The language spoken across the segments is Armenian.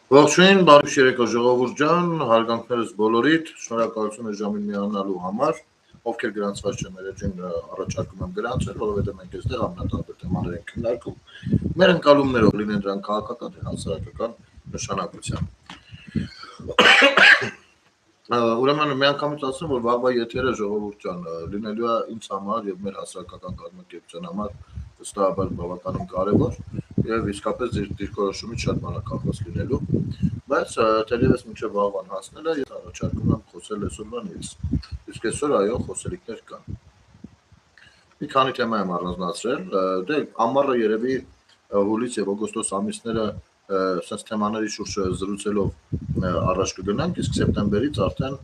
Ողջույն, բարի երեկո ժողովուրդ ջան, հարգանքներս բոլորիդ, շնորհակալություն է ժամին միանալու համար, ովքեր գրանցված չեն ներեջին առաջարկում եմ գրանցել, որովհետև մենք այստեղ ամենատարբեր թեմաներ ենք քննարկում, մեր ընկալումներով լինեն դրանք քաղաքական թե հասարակական նշանակության։ Ուրեմն միանգամից ասեմ, որ վաղվա եթերը ժողովուրդ ջան լինելու է ինձ համար եւ մեր հասարակական կազմակերպության համար վստահաբար բավականին կարևոր եւ իսկապես դիրքորոշումից շատ մանրակրկված լինելու, բայց թերևս մինչեւ վաղվան հասնելը ես առաջարկում եմ խոսել այսօրվանից։ Իսկ այսօր այո խոսելիքներ կան։ Մի քանի թեմա եմ առանձնացրել, դե ամառը երևի հուլիս եւ օգոստոս ամիսները sense թեմաների շուրջ զրուցելով առաջ կգնանք, իսկ սեպտեմբերից արդեն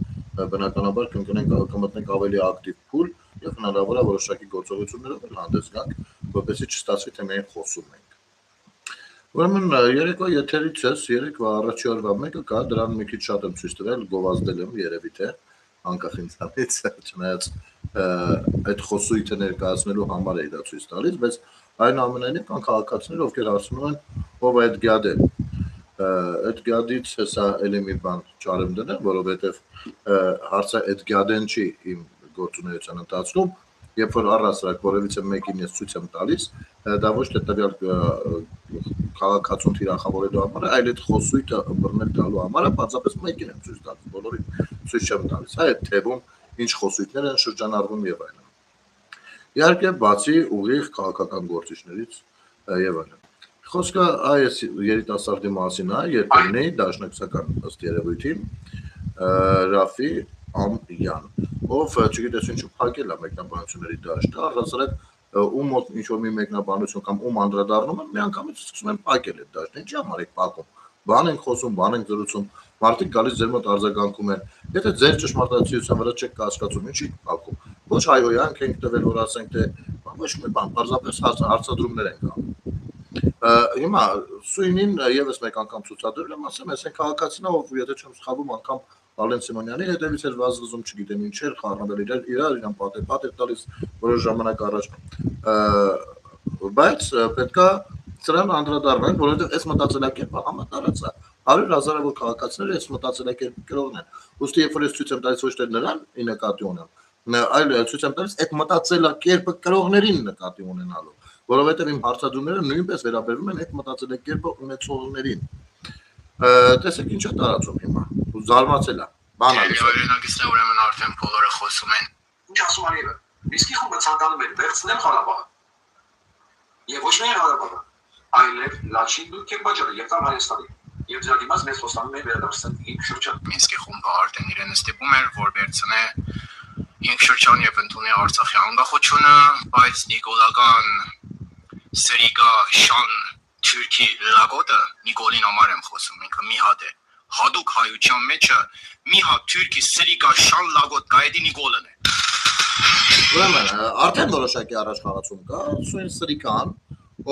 բնականաբար կմտնենք ավելի ակտիվ փուլ եւ հնարավոր է որոշակի գործողություններով հանդես գանք, որպեսզի չստացվի թե մենք խոսում ենք։ Ուրեմն երեկո եթերիցս երեկվա առաջի օրվա մեկը կա, դրան մի քիչ շատ եմ ցույց տվել, գովազդել եմ երևի թե անկախ ինձանից, չնայած այդ խոսույթը ներկայացնելու համար էի դա ցույց տալիս, բայց այնուամենայնիվ կան քաղաքացիներ, ովքեր հարցնում են ով է այդ գյադեն։ Այդ գյադից հեսա էլի մի բան չարեմ դնել, որովհետև հարցը այդ գյադեն չի իմ գործունեության ընթացքում, երբ որ առհասարակ որևիցե մեկին ես ցույց եմ տալիս, դա ոչ թե տվյալ քաղաքացուն թիրախավորելու համար, այլ այդ խոսույթը ըմբռնել տալու համար, բացապես մեկին եմ ցույց տալիս, բոլորին ցույց չեմ տալիս, այդ թևում ինչ խոսույթներ են շրջանառվում եւ այլն։ Իհարկե, բացի ուղիղ քաղաքական գործիչներից եւ այլն։ Խոսքը այս երիտասարդի մասին է, երբեմնի դաշնակցական ըստ երևույթին Ռաֆի Ամյան, ով չգիտես ինչու փակել է մեկնաբանությունների դաշտը, առհասարակ ում մոտ ինչ որ մի մեկնաբանություն կամ ում անդրադառնում են, միանգամից սկսում են փակել այդ դաշտը։ Ինչի համար եք փակում։ Բան ենք խոսում, բան ենք զրուցում, մարդիկ գալիս ձեր մոտ արձագանքում են։ Եթե ձեր ճշմարտացիության վրա չեք կասկածում, ինչի փակում։ Ոչ հայոյանք ենք տվել, որ ասենք թե ոչ մի բան, պարզապես հարցադրումներ ենք անում։ Հիմա սույնին եւս մեկ անգամ ցուցադրել եմ, ասեմ, այս են քաղաքացին, ով եթե չեմ սխալվում, անգամ Ալեն Սիմոնյանի հետևից էր վազվզում, չգիտեմ ինչեր, խառնվել իրան պատեր տալիս որոշ ժամանակ առաջ, բայց պետքա սրան անդրադառնալ, որովհետև այս մտածելակերպը համատարած է, 100,000-ավոր քաղաքացիները այս մտածելակերպի կրողն են, ուստի երբ որ ես ցույց եմ տալիս ոչ թե նրան ի նկատի ունեմ, այլ ցույց եմ տալիս այդ մտածելակերպը կրողներին նկատի ունենալու, որովհետև իմ հարցադրումները նույնպես վերաբերվում են այդ մտածելակերպը ունեցողներին։ Տեսեք ինչ է տարածում հիմա, զարմացել է, բանալի։ Օրինակից է ուրեմն արդեն բոլորը խոսում են։ Ինչ ասում Ալիևը։ Միսկի խումբը ցանկանում էր վերցնել Ղարաբաղը։ Եվ ոչ միայն Ղարաբաղը, այլև Լաչին ու Կերբաջարը եւ Հայաստանը։ Եվ դրա դիմաց մեծ խոստանում էր վերադարձնել ինքշրջան։ Միսկի խումբը արդեն իրեն ստիպում էր, որ վերցնե ինքշրջան եւ ընդունի Արցախի անկախությունը, բայց նիկոլական Սերիգա Շան Թուրքի լագոտը Նիկոլին համար եմ խոսում, ինքը մի հատ է։ Հadouk հայության մեջը մի հատ Թուրքի Սերիգա Շան լագոտ գայդի Նիկոլն է։ Ուրեմն արդեն որոշակի առաջխաղացում կա, Սույն Սրիկան,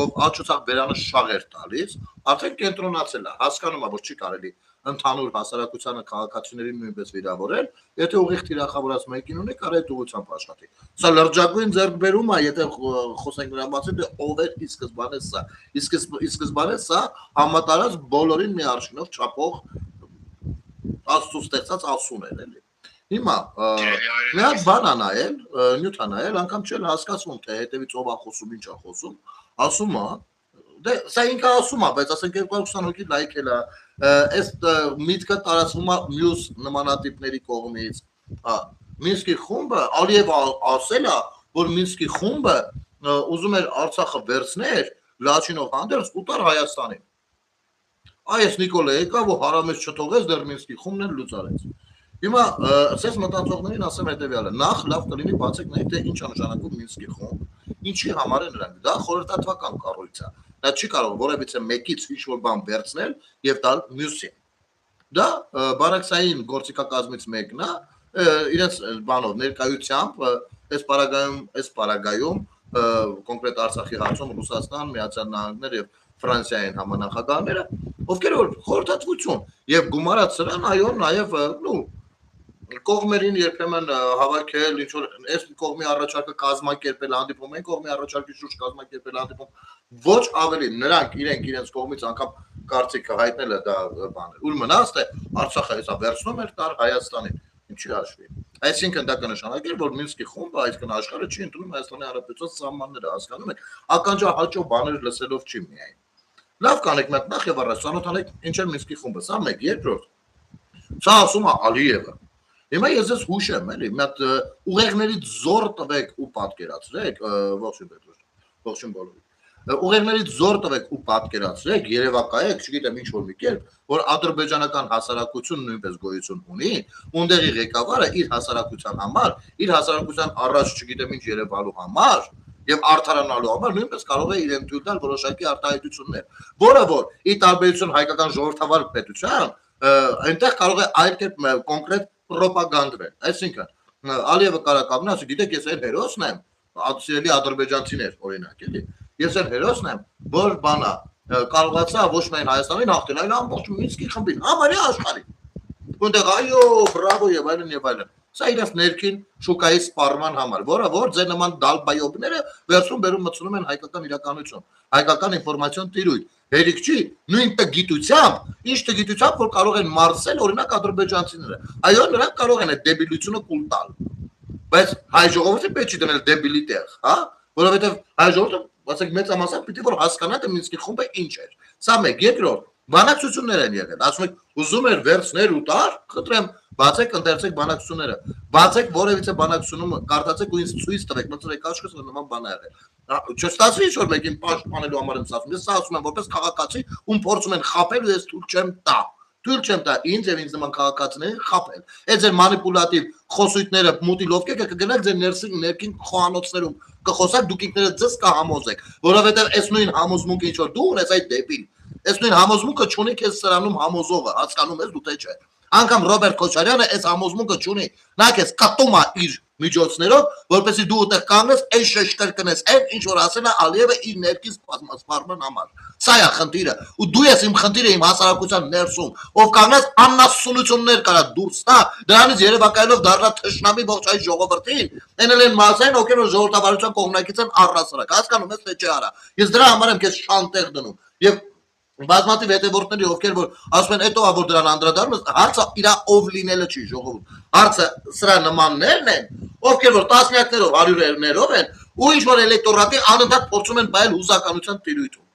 ով աչուցակ բերանը շաղ էր տալիս, արդեն կենտրոնացել է, հասկանում է, որ չի կարելի ընդհանուր հասարակությանը քաղաքացիներին նույնպես վիրավորել, եթե ուղիղ թիրախավորած մեկին ունի, կարա այդ ուղղությամբ աշխատի։ Սա լրջագույն ձեռքբերում է, եթե խոսենք նրա մասին, թե ով է ի սկզբանե սա։ Ի սկզբանե սա համատարած բոլորին մի արշինով չափող Աստծո ստեղծած ասուն էր, էլի։ Հիմա մի հատ բան ա նայել, նյութ ա նայել, անգամ չել հասկացվում, թե հետևից ով ա խոսում, ինչ ա խոսում, ասում ա, դե սա ինքը ասում ա, բայց ասենք 220 հոգի լայքել ա, այս միտքը տարածվում ա մյուս նմանատիպների կողմից, Մինսկի խումբը, Ալիևը ասել ա, որ Մինսկի խումբը ուզում էր Արցախը վերցներ Լաչինով հանդերձ ու տար Հայաստանին։ Այս Նիկոլը եկավ ու հարամեջ չթողեց, դեռ Մինսկի խումբն էլ լուծարեց։ Հիմա ասես մտածողներին ասեմ հետևյալը, նախ լավ կլինի բացեք նայեք, թե ինչ է նշանակում Մինսկի խումբ, ինչի համար է նրանք, դա խորհրդատվական կառույց է, դա չի կարող որևիցե մեկից ինչ-որ բան վերցնել եւ տալ մյուսին։ Դա բարակսային գործիքակազմից մեկն է, իրենց բանով ներկայությամբ այս պարագայում կոնկրետ Արցախի հարցում Ռուսաստան, Միացյալ Նահանգներ եւ Ֆրանսիային համանախագահները, ովքեր որ խորհրդատվություն եւ գումարած սրան, այո, նաեւ կողմերին երբեմն հավաքել, ինչ որ այս կողմի առաջարկը կազմակերպել հանդիպում, այն կողմի առաջարկի շուրջ կազմակերպել հանդիպում, ոչ ավելի նրանք իրենց կողմից անգամ կարծիքը հայտնել է դա բաներ։ Ուր մնաց թե Արցախը հեսա վերցնում էր տար Հայաստանին, ինչի հաշվի։ Այսինքն դա կնշանակի, որ Մինսկի խումբը, այսինքն աշխարհը չի ընդունում Հայաստանի Հանրապետության սահմանները, հասկանում եք, ականջահաճո բաներ լսելով չի միայն։ Լավ կանեք մեկ նախ եւ առաջ ցանոթանեք ինչ է Մինսկի խումբը, սա մեկ, երկրորդ։ Սա ասում է Ալիևը։ Հիմա ես ես հուշեմ, էլի, մի հատ ուղեղներից զոր տվեք ու պատկերացրեք, ողջույն Պետրոս, ողջույն բոլորին։ Ուղեղներից զոր տվեք ու պատկերացրեք, երևակայեք, չգիտեմ ինչ որ մի կերպ, որ ադրբեջանական հասարակություն նույնպես գոյություն ունի, ունդեղի ղեկավարը իր հասարակության համար, իր հասարակության առաջ չգիտեմ ինչ երևալու համար եւ արդարանալու համար նույնպես կարող է իրեն թույլ տալ որոշակի արտահայտություններ, որը որ ի տարբերություն հայկական ժողովրդավար պետության, այնտեղ կարող է այլ կերպ կոնկրետ պրոպագանդվել, այսինքն Ալիևը կարակամն ասի, գիտեք, ես այն հերոսն եմ, սիրելի ադրբեջանցիներ, օրինակ, էլի, ես այն հերոսն եմ, որ բանա կարողացա ոչ միայն Հայաստանին հաղթել, այլ ամբողջ Մինսկի խմբին, համարյա աշխարհին։ Որտեղ այո, բրավո եւ այլն եւ այլն։ Սա իրաց ներքին շուկայի սպառման համար, որը որ ձեր նման դալբայոբները վերցում բերում մտցնում են հայկական իրականություն, հայկական ինֆորմացիոն տիրույթ։ Հերիք չի, նույն գիտությամբ, ինչ գիտությամբ, որ կարող են մարսել օրինակ ադրբեջանցիները։ Այո, նրանք կարող են այդ դեբիլությունը կուլ տալ։ Բայց հայ ժողովուրդը պետք չի դնել դեբիլի տեղ, հա, որովհետեւ հայ ժողովուրդը ասենք մեծամասամբ պիտի որ հասկանա թե Մինսկի խումբը ինչ է։ Սա մեկ, երկրորդ, բանակցություններ են եղել, ասում եք, ուզում էր վերցներ ու տար, խնդրեմ, բացեք, ընթերցեք բանակցությունները, բացեք որևիցե բանակցությունում, կարդացեք ու ինձ ցույց տվեք, մտցրեք աշխուժ, որ նման բան ա եղել։ Չստացվի ինչ որ մեկին պաշտպանելու համար եմ ասում, ես սա ասում եմ որպես քաղաքացի, ում փորձում են խաբել ու ես թույլ չեմ տա։ Թույլ չեմ տա ինձ եւ ինձ նման քաղաքացիներին խաբել։ Այդ ձեր մանիպուլատիվ խոսույթները մուտիլով կգնաք ձեր ներքին խոհանոցներում կխոսակ դուք ինքներդ ձեզ կհամոզեք, որովհետեւ այս նույն համոզմունքը ինչ որ դու ունես այդ դեպին, այս նույն համոզմունքը չունի քեզ սրանում համոզողը, հասկանում ես դու թե չէ։ Անկամ Ռոբերտ Քոչարյանը այս համոզմունքը չունի, նա քեզ կտում է իր միջոցներով, որպեսզի դու ուտեղ կանգնես, այն շեշտկրկնես, այն ինչ որ ասել է Ալիևը իր ներքին սպառման համար։ Սա է խնդիրը։ Ու դու ես իմ խնդիրը իմ հասարակության ներսում, ով կանգնած աննասունություններ կարա դուրս տա, դրանից երևակայելով դառնա թշնամի ողջ այս ժողովրդին, այնել են մասային ովքեր որ ժողովրդավարության կողմնակից են առհասարակ, հասկանում ես թե չէ արա։ Ես դրա համար եմ քեզ շանտեղ դնում։ Եվ բազմաթիվ հետևորդների ովքեր որ ասում են հետո որ դրան անդրադառնում ես, հարցը իր ով լինելը չի ժողովուրդ։ Հարցը սրա նմաններն են, ովքեր որ տասնյակներով, հարյուրներով են, ու ինչ որ էլեկտորատի անընդհատ փորձում են բայել հուզականության տիրույթում։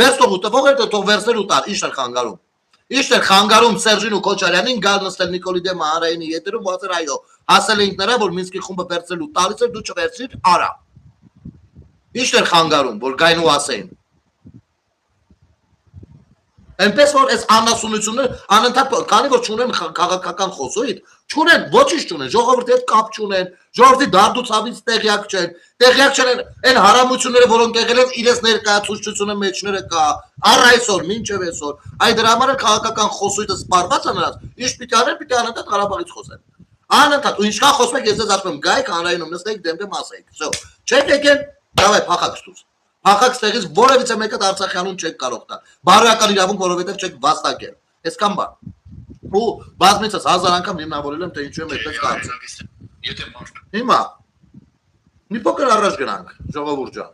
Վերցող ու տվող էր թող վերցնել ու տար, ինչ էր խանգարում։ Ինչ էր խանգարում Սերժին ու Քոչարյանին գալ նստել Նիկոլի դեմ Հանրայինի եթերում ու ասել այո, ասել էինք նրա որ Մինսկի խումբը վերցնելու տալիս էր, դու չվերցրիր, արա։ Ինչ էր խանգարում, որ գային ու ասեին։ Այնպես որ այս աննասունությունները անընդհատ քանի որ չունեն քաղաքական խոսույթ, չունեն, ոչինչ չունեն, ժողովրդի հետ կապ չունեն, ժողովրդի դարդուցավից տեղյակ չեն այն հարամությունները, որոնք եղել են իրենց ներկայացուցչությունը մեջները կա, առ այսօր, մինչև այսօր, այդ դրա համար քաղաքական խոսույթը սպառված է նրանց, ինչ պիտի անեն, պիտի անընդհատ Ղարաբաղից խոսեն։ Անընդհատ, ու ինչքան խոսում եք, ես ձեզ ասում եմ, գայք հանրայինում նստեք դեմ ասեք, всё, չեք եկել, давай փախակ ստուց։ Փախակ ստեղից որևիցե մեկը Արցախյանուն չեք կարող տալ։ Բարոյական իրավունք, որովհետև չեք վաստակել։ Այսքան բան։ Ու բազմիցս հազար անգամ հիմնավորել եմ, թե ինչու եմ այդպես կարծում։ Եթե մարդ։ Հիմա մի փոքր առաջ գնանք, ժողովուրդ ջան։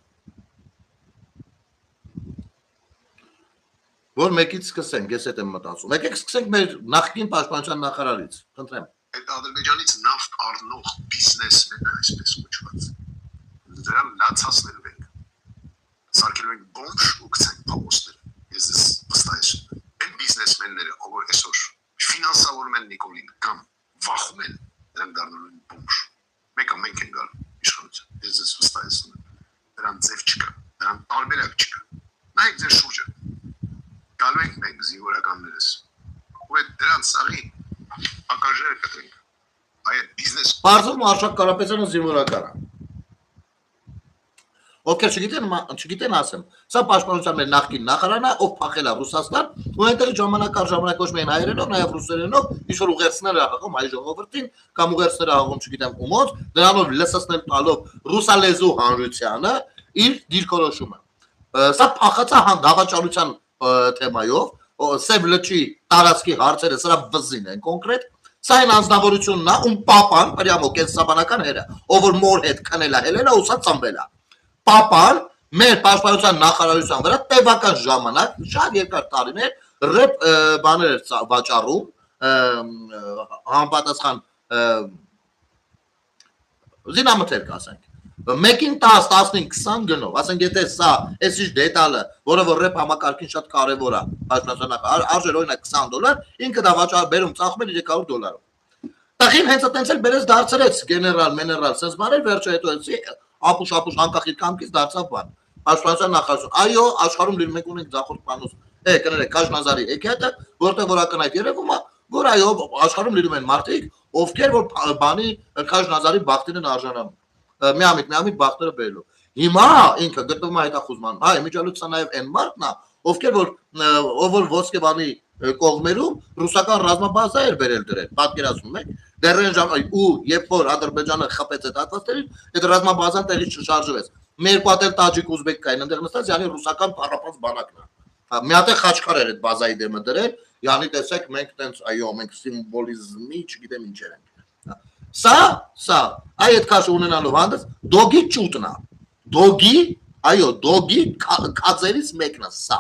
Որ մեկից սկսենք, ես հետ եմ մտածում։ Եկեք սկսենք մեր նախկին պաշտպանության նախարարից։ Խնդրեմ։ Այդ Ադրբեջանից նավթ առնող բիզնեսմենը այսպես կոչված։ Դրան լացածներ ենք։ Սարքելու ենք բոմժ ու գցենք փողոցներ։ Ես ես վստահեցում եմ։ Այն բիզնեսմենները, ով այսօր ֆինանսավորում են Նիկոլին կամ վախում են, նրանք դառնալու են բոմժ։ Մեկը մենք ենք գալ իշխանության։ Ես ես վստահեցում եմ։ Դրան ձև չկա, դրան տարբերակ չկա։ Նայեք ձեր շուրջը։ Գալու ենք մենք զինվորականներս։ Ու այդ դրան սաղի ակաժերը կտրենք։ Այդ բիզնես։ Բարձր Արշակ Կարապետյանը զինվորական է։ Ովքեր չգիտեն ասեմ, սա պաշտպանության մեր նախկին նախարարն է, ով փախել է Ռուսաստան, ու այնտեղ ժամանակ առ ժամանակ ոչ միայն հայերենով, նաև ռուսերենով, ինչ որ ուղերձներ է հաղում հայ ժողովրդին, կամ ուղերձներ է հաղում, չգիտեմ ումոց, դրանով լսացնել տալով ռուսալեզու հանրությանը իր դիրքորոշումը։ Սա փախած է դավաճանության թեմայով, Սև լճի տարածքի հարցերը սրա վզին են կոնկրետ, սա այն անձնավորությունն է, ում պապան, պրյամո կենսաբանական հերը, ով որ մոր հետ քնել է հելել է, ու սա ծնվել է։ Պապան մեր պաշտպանության նախարարության վրա տևական ժամանակ շատ երկար տարիներ ռեփ բաներ վաճառում համապատասխան զինամթերք ասենք մեկին 10, 15, 20 գնով, ասենք եթե սա էս ինչ դետալը, որը որ ռեփ համակարգին շատ կարևոր է, պաշտպանության արժեր օրինակ $20, ինքը դա վաճառ բերում ծախում է $300։ Տղին հենց այտենց էլ բերեց դարձրեց գեներալ, մեներալ, sense բարեր վերջը հետո էսի ապուշ անկախ իր կամքից դարձավ բան։ Պաշտպանության նախարարություն։ Այո, աշխարհում լի մենք ունենք ձախորդ պանոս։ Կներեք, Քաշնազարի էքիաթը, որտեղ որ ակնհայտ երևում է, որ այո, աշխարհում լինում են մարդիկ, ովքեր որ բանի Քաշնազարի բախտին են արժանանում։ Միամիտ բախտերը բերելու։ Հիմա ինքը գտնվում է հետախուզման։ Հայ միջալուծա նաև այն մարդն է, ովքեր որ ոսկեվանի կողմերում ռուսական ռազմաբազա էր բերել դրել։ Պատկերացնում եք։ Դեռ այն ժամանակ ու երբ որ Ադրբեջանը խփեց այդ հատվածներին, այդ ռազմաբազան տեղից չշարժվեց։ Մեր պատել տաջիկ ուզբեկ կային, այնտեղ նստած յանի ռուսական փառապած բանակն է։ Մի հատ է խաչքար էր այդ բազայի դեմը դրել, յանի տեսեք մենք տենց այո, մենք սիմվոլիզմի, չգիտեմ ինչեր ենք։ Սա այդ քաշ ունենալով հանդես դոգի ճուտն է։ Դոգի կածերից մեկն է սա։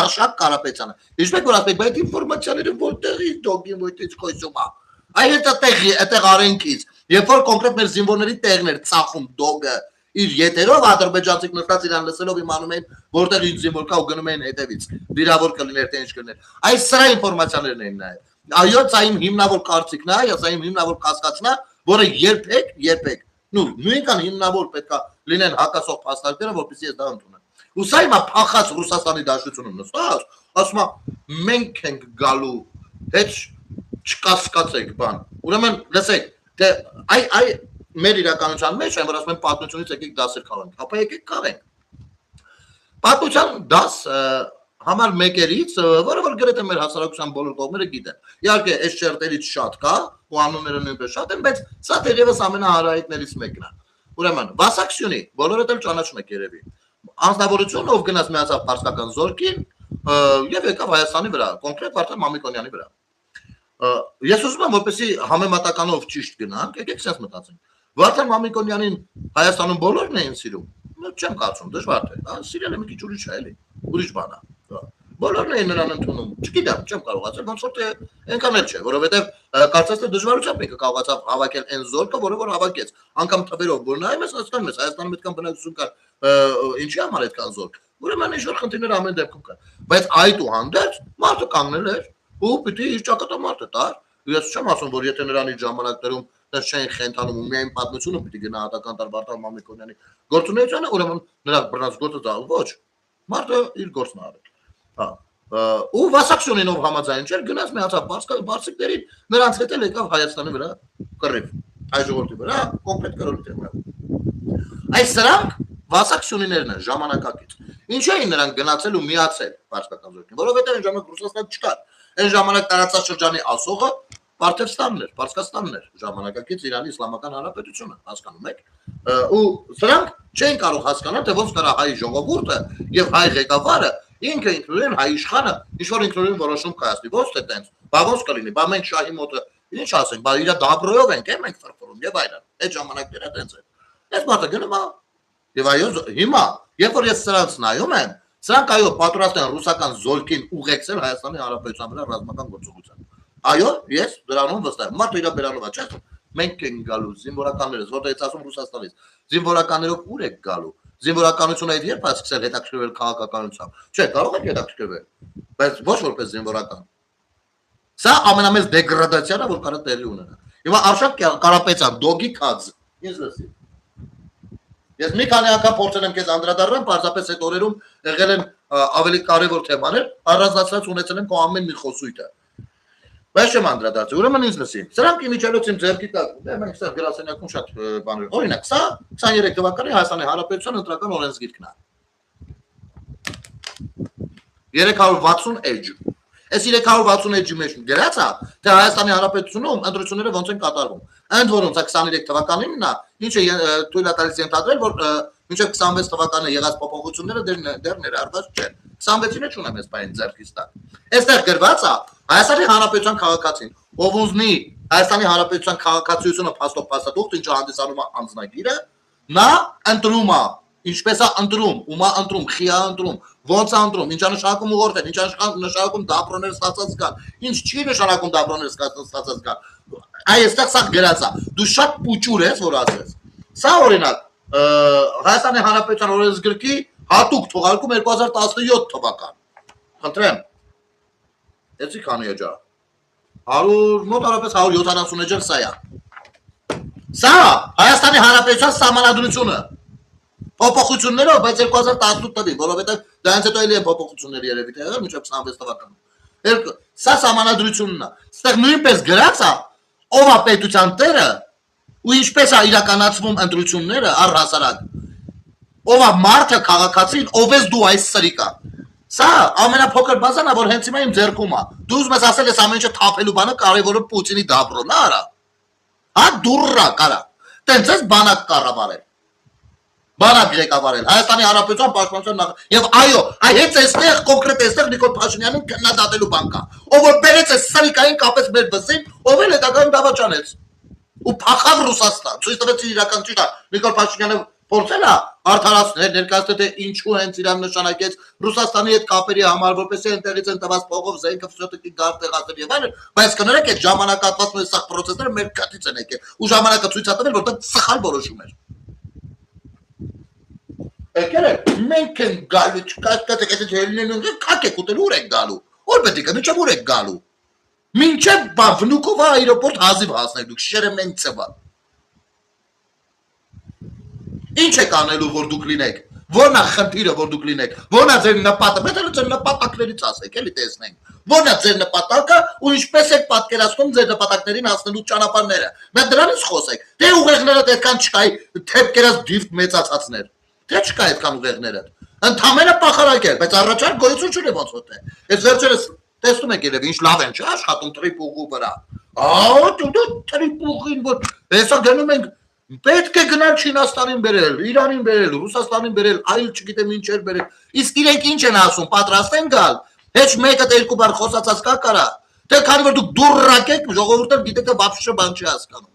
Արշակ Կարապետյանը։ Ինչպես որ ասեք, բայց ինֆորմացիաները որտեղի դոգին ոյտից խոսում է։ Այդ այդտեղ արենքից, երբ որ կոնկրետ մեր զինվորների տեղն էր ծախում դոգը իր եթերով ադրբեջանցիք նստած իրան լսելով իմանում էին որտեղ ինչ զինվոր կա ու գնում էին հետևից վիրավոր կլիներ թե ինչ կլիներ այս սրա ինֆորմացիաներն էին նայել այո սա իմ հիմնավոր կարծիքն է սա իմ հիմնավոր կասկածն է որը երբեք նույնքան հիմնավոր պետք է լինեն հակասող փաստարկները որպեսզի ես դա ընդունեմ ու սա հիմա փախած Ռուսաստանի Դաշնությունում նստած ասում է մենք ենք գալու հետ չկասկածեք բան ուրեմն լսեք դե այ մեր իրականության մեջ այն որ ասում են պատմությունից եկեք դասեր քաղենք, ապա եկեք քաղենք։ Պատմության դաս համար մեկերից, որը որ գրեթե մեր հասարակության բոլոր կողմերը գիտեն։ Իհարկե, այս շերտերից շատ կա, ու անունները նույնպես շատ են, բայց սա դեռևս ամենահարայիկներից մեկն է։ Ուրեմն, Վասակսյունի, բոլորը էլ ճանաչում եք երևի։ Անձնավորություն, ով գնաց միացավ Պարսկական զորքին եւ եկավ Հայաստանի վրա, կոնկրետ Վարդան Մամիկոնյանի վրա։ Ես ուզում եմ որպեսզի համեմատականով ճիշտ գնանք, եկեք sense մտածենք։ Վարդան Մամիկոնյանին Հայաստանում բոլորն էին սիրում։ Չեմ կարծում, դժվար է։ Սիրելը մի քիչ ուրիշ է, էլի։ Ուրիշ բան է։ Բոլորն էին նրան ընդունում։ Չգիտեմ, չեմ կարող ասել, ոնց որ թե այնքան էլ չէ, որովհետև կարծես թե դժվարությամբ եկա կարողացավ հավաքել այն զորքը, որը որ հավաքեց։ Անկամ թվերով որ նայում ես, հասկանում ես, Հայաստանում այդքան բնակչություն կար, ինչի համար այդքան զորք։ Ուրեմն ինչ որ խնդիրներ ամեն դեպքում կան։ Բայց այդուհանդերձ մարդը կանգնել էր ու պիտի իր ճակատամարտը տար։ Ես չեմ ասում, որ եթե նրան իր ժամանակներում դες չէին խենթանում ու միայն պատմությունը պիտի գնահատական տար Վարդան Մամիկոնյանի գործունեությանը, ուրեմն նրա բռնած գործը դա ոչ։ Մարդը իր գործն արել։ Ու Վասակսյունինով համաձայն չէր գնաց միացավ Բարսիկներին, նրանց հետ էլ եկավ Հայաստանի վրա կռիվ։ Այ ժողովրդի վրա կոնկրետ կռիվ էր։ Այս սրանք Վասակսյունիներն են ժամանակակից։ Ինչու էին նրանք գնացել ու միացել Պարսկական զորքին, որովհետև այն ժամանակ Ռուսաստան չկար։ Այն ժամանակ տարածաշրջանի ասողը Պարթևստանն էր, Պարսկաստանն էր, ժամանակակից Իրանի Իսլամական Հանրապետությունը, հասկանում եք։ Ու սրանք չեն կարող հասկանալ, թե ոնց կարա հայ ժողովուրդը եւ հայ ղեկավարը ինքը ինքնուրույն հայ իշխանը ինչ որ ինքնուրույն որոշում կայացնի, ոնց թե տենց։ Բա ոնց կլինի, բա մենք շահի մոտը ինչ ասենք, բա իր դաբրոյով ենք, մենք ֆրֆորում եւ այլն։ Այդ ժամանակները տենց է։ Այս մարդը գնում է եւ այո հիմա, երբ որ ես սրանց նայում եմ, սրանք այո պատրաստ են ռուսական զորքին ուղեկցել Հայաստանի Հանրապետության վրա ռազմական գործողության։ Այո, ես դրանով վստահ եմ։ Մարդը իր բերանով է, չէ՞։ Մենք ենք գալու զինվորականներս, որտեղից ասում Ռուսաստանից։ Զինվորականներով ուր եք գալու։ Զինվորականությունը այդ երբ է սկսել հետաքրքրվել քաղաքականությամբ։ Չէ, կարող եք հետաքրքրվել, բայց ոչ որպես զինվորական։ Սա ամենամեծ դեգրադացիան է, որ կարող տեղի ունենա։ Հիմա Արշակ Կարապետյան, դոգի քաձ։ Ես լսի։ Ես մի քանի անգամ փորձել եմ քեզ անդրադառնալ, պարզապես այդ օրերում եղել են ավելի կարևոր թեմաներ, առանձնացած ունեցել են քո ամեն մի խոսույթը։ Բայց չեմ անդրադարձել, ուրեմն ինձ լսի։ Սրանք իմիջիալոց իմ ձեռքի տակ, դե մենք սա գրասենյակում շատ բաներ։ Օրինակ, սա 23 թվականի Հայաստանի Հանրապետության ընտրական օրենսգիրքն է։ 360 էջ։ Այս 360 էջի մեջ գրած է, թե Հայաստանի Հանրապետությունում ընտրությունները ոնց են կատարվում։ Ընդ որում, սա 23 թվականինն է, ինչը թույլ է տալիս ենթադրել, որ մինչև 26 թվականը եղած փոփոխությունները դեռ ներառված չեն։ 26-ին է չունեմ այս բանի ձեռքից տակ։ Այստեղ գրված է Հայաստանի Հանրապետության քաղաքացին, ով ուզնի Հայաստանի Հանրապետության քաղաքացիությունը փաստով փաստաթուղթ, ինչը հանդիսանում է անձնագիրը, նա ընտրում է Ինչպես է ընտրում, ումա ընտրում, խիա ընտրում, ոնց է ընտրում, ինչա նշանակում ուղղորդել, ինչա նշանակում դապրոներ ստացած կան, ինչ չի նշանակում դապրոներ ստացած կան, այստեղ սա գրած է, դու շատ պուճուր ես, որ ասես, սա օրինակ, Հայաստանի Հանրապետության օրենսգրքի հատուկ թողարկում 2017 թվական, խնդրեմ, էցի քանի էջա, 100, մոտ արապես 170 էջեր սա է, սա Հայաստանի Հանրապետության սահմանադրությունը, փոփոխություններով, բայց 2018 տվի, որովհետև դրանից հետո էլի են փոփոխություններ երևի թե եղել մինչև 26 թվականը։ Սա սահմանադրությունն է։ Այստեղ նույնպես գրած է, ով է պետության տերը ու ինչպես է իրականացվում ընտրությունները առհասարակ։ Ով է մարդը քաղաքացին, ով ես դու այս սրիկա։ Սա ամենափոքր բազան է, որ հենց հիմա իմ ձեռքում է։ Դու ուզում ես ասել ես ամեն ինչը թափելու բանը կարևորը Պուտինի դաբրոնն է արա։ Հա դուրրա կարա։ Տենց ես բանակ կառավարել։ Բանակ ղեկավարել Հայաստանի Հանրապետության պաշտպանության եւ այո, հենց այստեղ կոնկրետ այստեղ Նիկոլ Փաշինյանին քննադատելու բան կա։ Ով որ բերեց այս սրիկային կապեց մեր բզին, ով էլ հետագայում դավաճանեց։ Ու փախավ Ռուսաստան։ Ցույց տվեց իրական ճիշտ է։ Նիկոլ Փաշինյանը փորձել է արդարացնել, ներկայացնել թե ինչու հենց իրան նշանակեց Ռուսաստանի հետ կապերի համար, որպեսզի այնտեղից են տված փողով զենքը ֆսյոտիկի գար տեղացել եւ այլն, բայց կներեք այդ ժամանակահատվածն ու այս պրոցեսները մեր կատից են եկել։ Ու ժամանակը ցույց է տվել, որ դա սխալ որոշում էր։ Եկերեք, մենք են գալու, չկասկածեք, այս հելնեն ունգը կակ եք ուտել, ուր եք գալու, որ պետք է, մինչև ուր եք գալու, մինչև բավնուկով այրոպորտ հազիվ հասնեք դուք, շերեմենցևա, ինչ եք անելու, որ դուք լինեք, որն է խնդիրը, որ դուք լինեք, որն է ձեր նպատակը, պետք է ձեր նպատակներից ասեք, էլի տեսնենք, որն է ձեր նպատակը ու ինչպես եք պատկերացնում ձեր նպատակներին հասնելու ճանապարհները, մենք դրանից խոսենք, թե ուղեղները այդքան չկայի, թեփկերած դիվտ մեծացածներ Թե չկա այդքան ուղեղները, ընդամենը պախարակել, բայց առաջարկ գոյություն չունի ոնց որ թե։ Այս վերջերս տեսնում եք երևի ինչ լավ են չէ աշխատում տրիպուղու վրա։ Դու տրիպուղին որ հեսա գնում ենք պետք է գնալ Չինաստանին բերել, Իրանին բերել, Ռուսաստանին բերել, այլ չգիտեմ ինչեր բերել։ Իսկ իրենք ինչ են ասում, պատրաստ են գալ։ Հեչ մեկը դե երկու բառ խոսացած կա կարա։ Թե քանի որ դուք դուրրակ եք, ժողովուրդը գիտեք թե բաբշը բան չի հասկանում։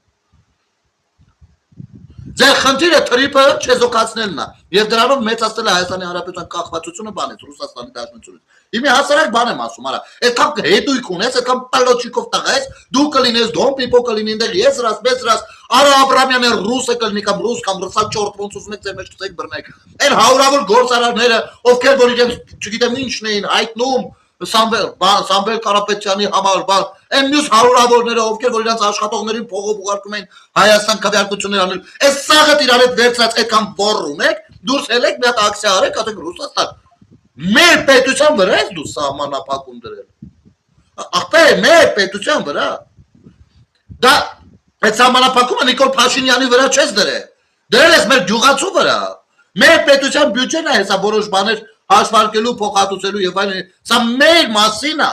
Ձեր խնդիրը տրիպը չեզոքացնելն է եւ դրանով մեծացնել է Հայաստանի Հանրապետության կախվածությունը բանից Ռուսաստանի Դաշնությունից։ Իմի հասարակ բան եմ ասում, արա, այդքան հետույք ունես, այդքան պալոչիկով տղա ես, դու կլինես դոմ պիպո կլինի այնտեղ ես ռաս, մեծ ռաս, Արա Աբրամյանը ռուսը կլինի կամ ռուս կամ ռուսա ճորտ ոնց ուզում եք ձեր մեջ ցեք բռնեք։ Այն հարյուրավոր գործարարները, ովքեր որ իրենց չգիտեմ ինչն էին հայտնում Սամվել Կարապետյանի համար, այն մյուս հարյուրավորները, ովքեր որ իրենց աշխատողներին փողով ուղարկում են Հայաստան քվեարկություններ անել, այս սաղը իրար հետ վերցած այդքան բոռում եք, դուրս ելեք մի հատ ակցիա արեք, ասեք Ռուսաստան։ Մեր պետության վրա ես դու սահմանափակում դրել։ Ախպե, մեր պետության վրա։ Դա այդ սահմանափակումը Նիկոլ Փաշինյանի վրա չես դրել։ Դրել ես մեր գյուղացու վրա։ Մեր պետության բյուջեն է հեսա որոշ բաներ հաշվարկելու, փոխհատուցելու եւ այլն, սա մեր մասին է։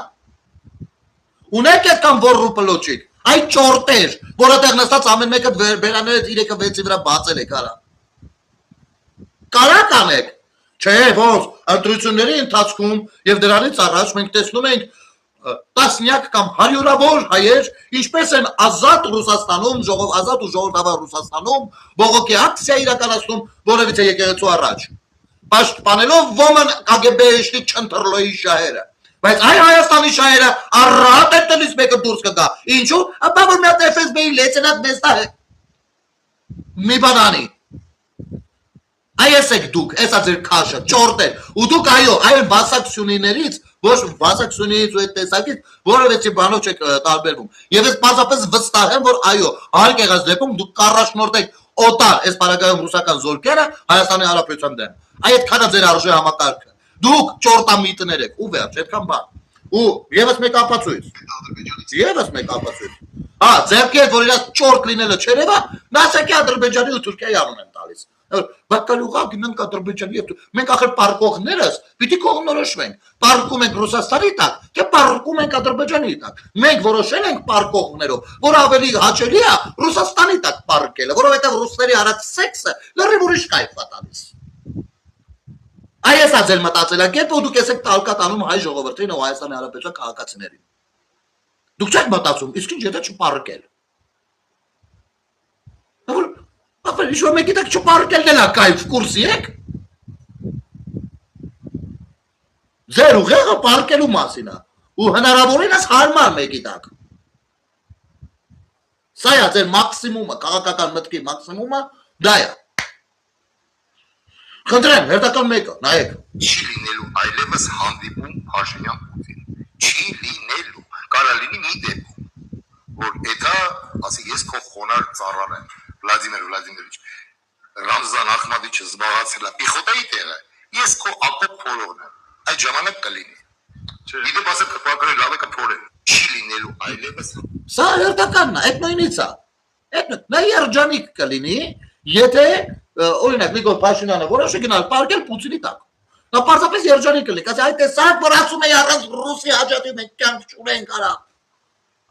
Ունեք այդքան ոռու պլոճիկ, այդ ճորտեր, որտեղ նստած ամեն մեկը բերաները 3-6-ի վրա բացել եք արա։ Կարա կանեք, չէ, ոնց, ընտրությունների ընթացքում եւ դրանից առաջ մենք տեսնում ենք տասնյակ կամ հարյուրավոր հայեր, ինչպես են ազատ Ռուսաստանում, ազատ ու ժողովրդավար Ռուսաստանում, բողոքի ակցիա իրականացնում որևիցե եկեղեցու առաջ։ Պաշտպանելով ոմն ԿԳԲ-ի չընտրլոյի շահերը։ Բայց այ Հայաստանի շահերը առատ է տնից մեկը դուրս կգա։ Ինչու՞, ապա որ մի հատ FSB-ի լեյտենանտ մեստա է։ Մի բանանի։ Այս եք դուք, եսա ձեր քաշը, ճորտեր, ու դուք այո, այլ բասակցյունիներից, ոչ բասակցյունից ու այդ տեսակից, որևէ բանով չեք տարբերվում։ Եվ ես պարզապես վստահ եմ, որ այո, հարկ եղած դեպքում դուք կառաջնորդեք օտար, այս պարագայում ռուսական զորքերը Հայաստանի Հանրապետության դեմ։ Այդքան է ձեր արժե համակարգը։ Դուք ճորտամիտներ եք, ու վերջ, այդքան բան։ Ու եւս մեկ ապացույց։ Եվս մեկ ապացույց։ Հա, ձերքեր, որ իրաց ճորտ լինելը չերևա, նասակի Ադրբեջանի ու Թուրքիայի անուն են տալիս։ Բակալուղա գնանք Ադրբեջանի եւ մենք ախր պարկողներս պիտի կողմնորոշվենք պարկում ենք Ռուսաստանի տակ թե պարկում ենք Ադրբեջանի տակ մենք որոշել ենք պարկողներով որ ավելի հաճելի է Ռուսաստանի տակ պարկելը որովհետեւ ռուսների արած սեքսը լրիվ ուրիշ կայֆ է տալիս այս ազել մտածելակերպ ու դուք եսեք տալկատանում հայ ժողովրդին ու Հայաստանի Հանրապետության քաղաքացիներին դուք չեք մտածում իսկ ինչ եթե չպարկել Ապա ինչ որ մեկի տակ չպարկելն է կայֆ կուրսի եք Ձեր ուղեղը պարկելու մասին է ու հնարավորինս հարմար մեկի տակ։ Սա է ձեր մաքսիմումը, քաղաքական մտքի մաքսիմումը, դա է։ Խնդրեմ, հերթական մեկը, նայեք։ Չի լինելու այլևս հանդիպում Փաշինյան Պուտին։ Չի լինելու։ Կարա լինի մի դեպքում, որ դա, ասի ես քո խոնար ծառան եմ, Վլադիմիր Վլադիմիրիչ, Ռամզան Ախմադիչը զբաղացել է պիխոտայի տեղը, ես քո ապոկ փորողն եմ։ Այդ ժամանակ կլինի։ Իդեպ ասել կպակրել լավ է կփորել։ Չի լինելու այլևս։ Սա հերթականն է, այդ նույնից է։ Նա երջանիկ կլինի, եթե օրինակ Նիկոլ Փաշինյանը որոշի գնալ պարկել Պուտինի տակ։ Նա պարզապես երջանիկ կլինի, ասի այդ տեսակ որ ասում է առանց ռուսի հաջատի մենք կյանք չունենք արա։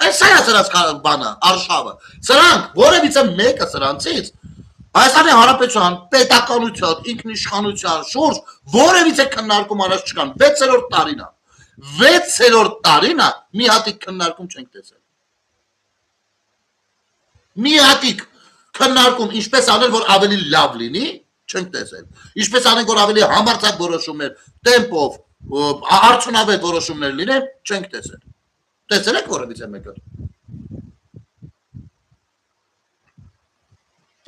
Այս սա է սրանց բանը, արշավը։ Սրանք որևիցե մեկը սրանցից Հայաստանի Հանրապետության պետականության, ինքնիշխանության շուրջ որևիցե քննարկում առաջ չկան 6-րդ տարին է։ 6-րդ տարին է մի հատիկ քննարկում չենք տեսել։ Մի հատիկ քննարկում ինչպես անել որ ավելի լավ լինի, չենք տեսել։ Ինչպես անենք որ ավելի համարձակ որոշումներ, տեմպով, արդյունավետ որոշումներ լինեն, չենք տեսել։ Տեսել եք որևիցե մեկը։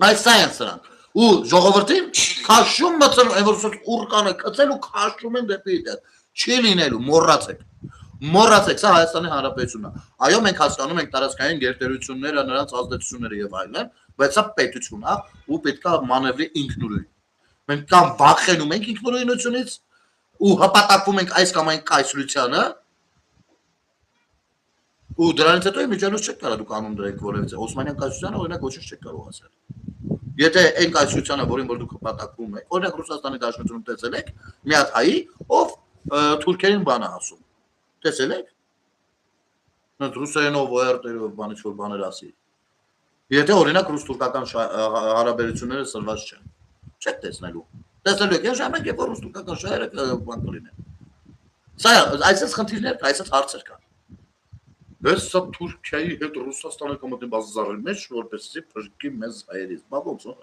Այս սայենց սրանք ու ժողովրդին քաշում մտցնում այն որ ուրկանը կծել ու քաշում են դեպի իդ չի լինելու մոռացեք սա Հայաստանի Հանրապետությունն է այո մենք հասկանում ենք տարածքային գերտերությունները նրանց ազդեցությունները եւ այլն բայց սա պետություն է ու պետքա մանևրի ինքնուրույն մենք կամ վախենում ենք ինքնուրույնությունից ու հպատակվում ենք այս կամ այն կայսրությանը ու դրանից հետո միջանոց չեք կարող դուք անում դրեք որևիցե Օսմանյան կայսրությանը օրինակ ոչինչ չեք կարող ասել Եթե այն կայսրությանը, որին որ դուք հպատակվում եք, օրինակ Ռուսաստանի Դաշնությունում տեսել եք, մի հատ հայի, ով թուրքերին բան է ասում։ Տեսել եք։ Նա ռուսերենով ORT-երով բանից որ բաներ ասի։ Եթե օրինակ ռուս-թուրքական հարաբերությունները սրված չեն։ Չեք տեսնելու։ Տեսնելու եք, ժամանակ երբ որ ռուս-թուրքական շահերը բան կլինեն։ Սա այսպես խնդիրներ կա, այսպես հարցեր կան։ Ես սա Թուրքիայի հետ Ռուսաստանը կմտնի բազարի մեջ, որպեսզի փրկի մեզ հայերից։ Բա ոնց է։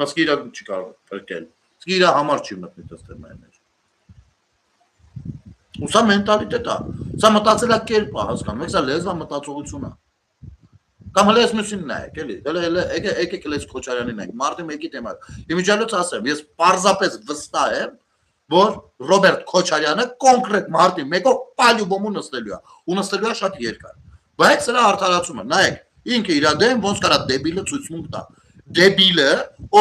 Մասկի իրա չի կարող փրկել։ Իսկ իրա համար չի մտնի դստերնայի մեջ։ Ու սա մենտալիտետ է։ Սա մտածելակերպ է, հասկանում եք, սա լեզվա մտածողություն է։ Կամ հենց մյուսին նայեք, էլի։ Հələ եկեք լեզ Քոչարյանին նայեք։ Մարտի 1-ի թեմա։ Իմիջիալոց ասեմ, ես պարզապես վստահ եմ, որ Ռոբերտ Քոչարյանը կոնկրետ մարտի 1-ով պալյուբոմու նստելու է ու նստելու է շատ երկար բայց սրա արդարացումը նայեք ինքը իր դեմ ոնց կարա դեբիլը ցույցմունք տա դեբիլը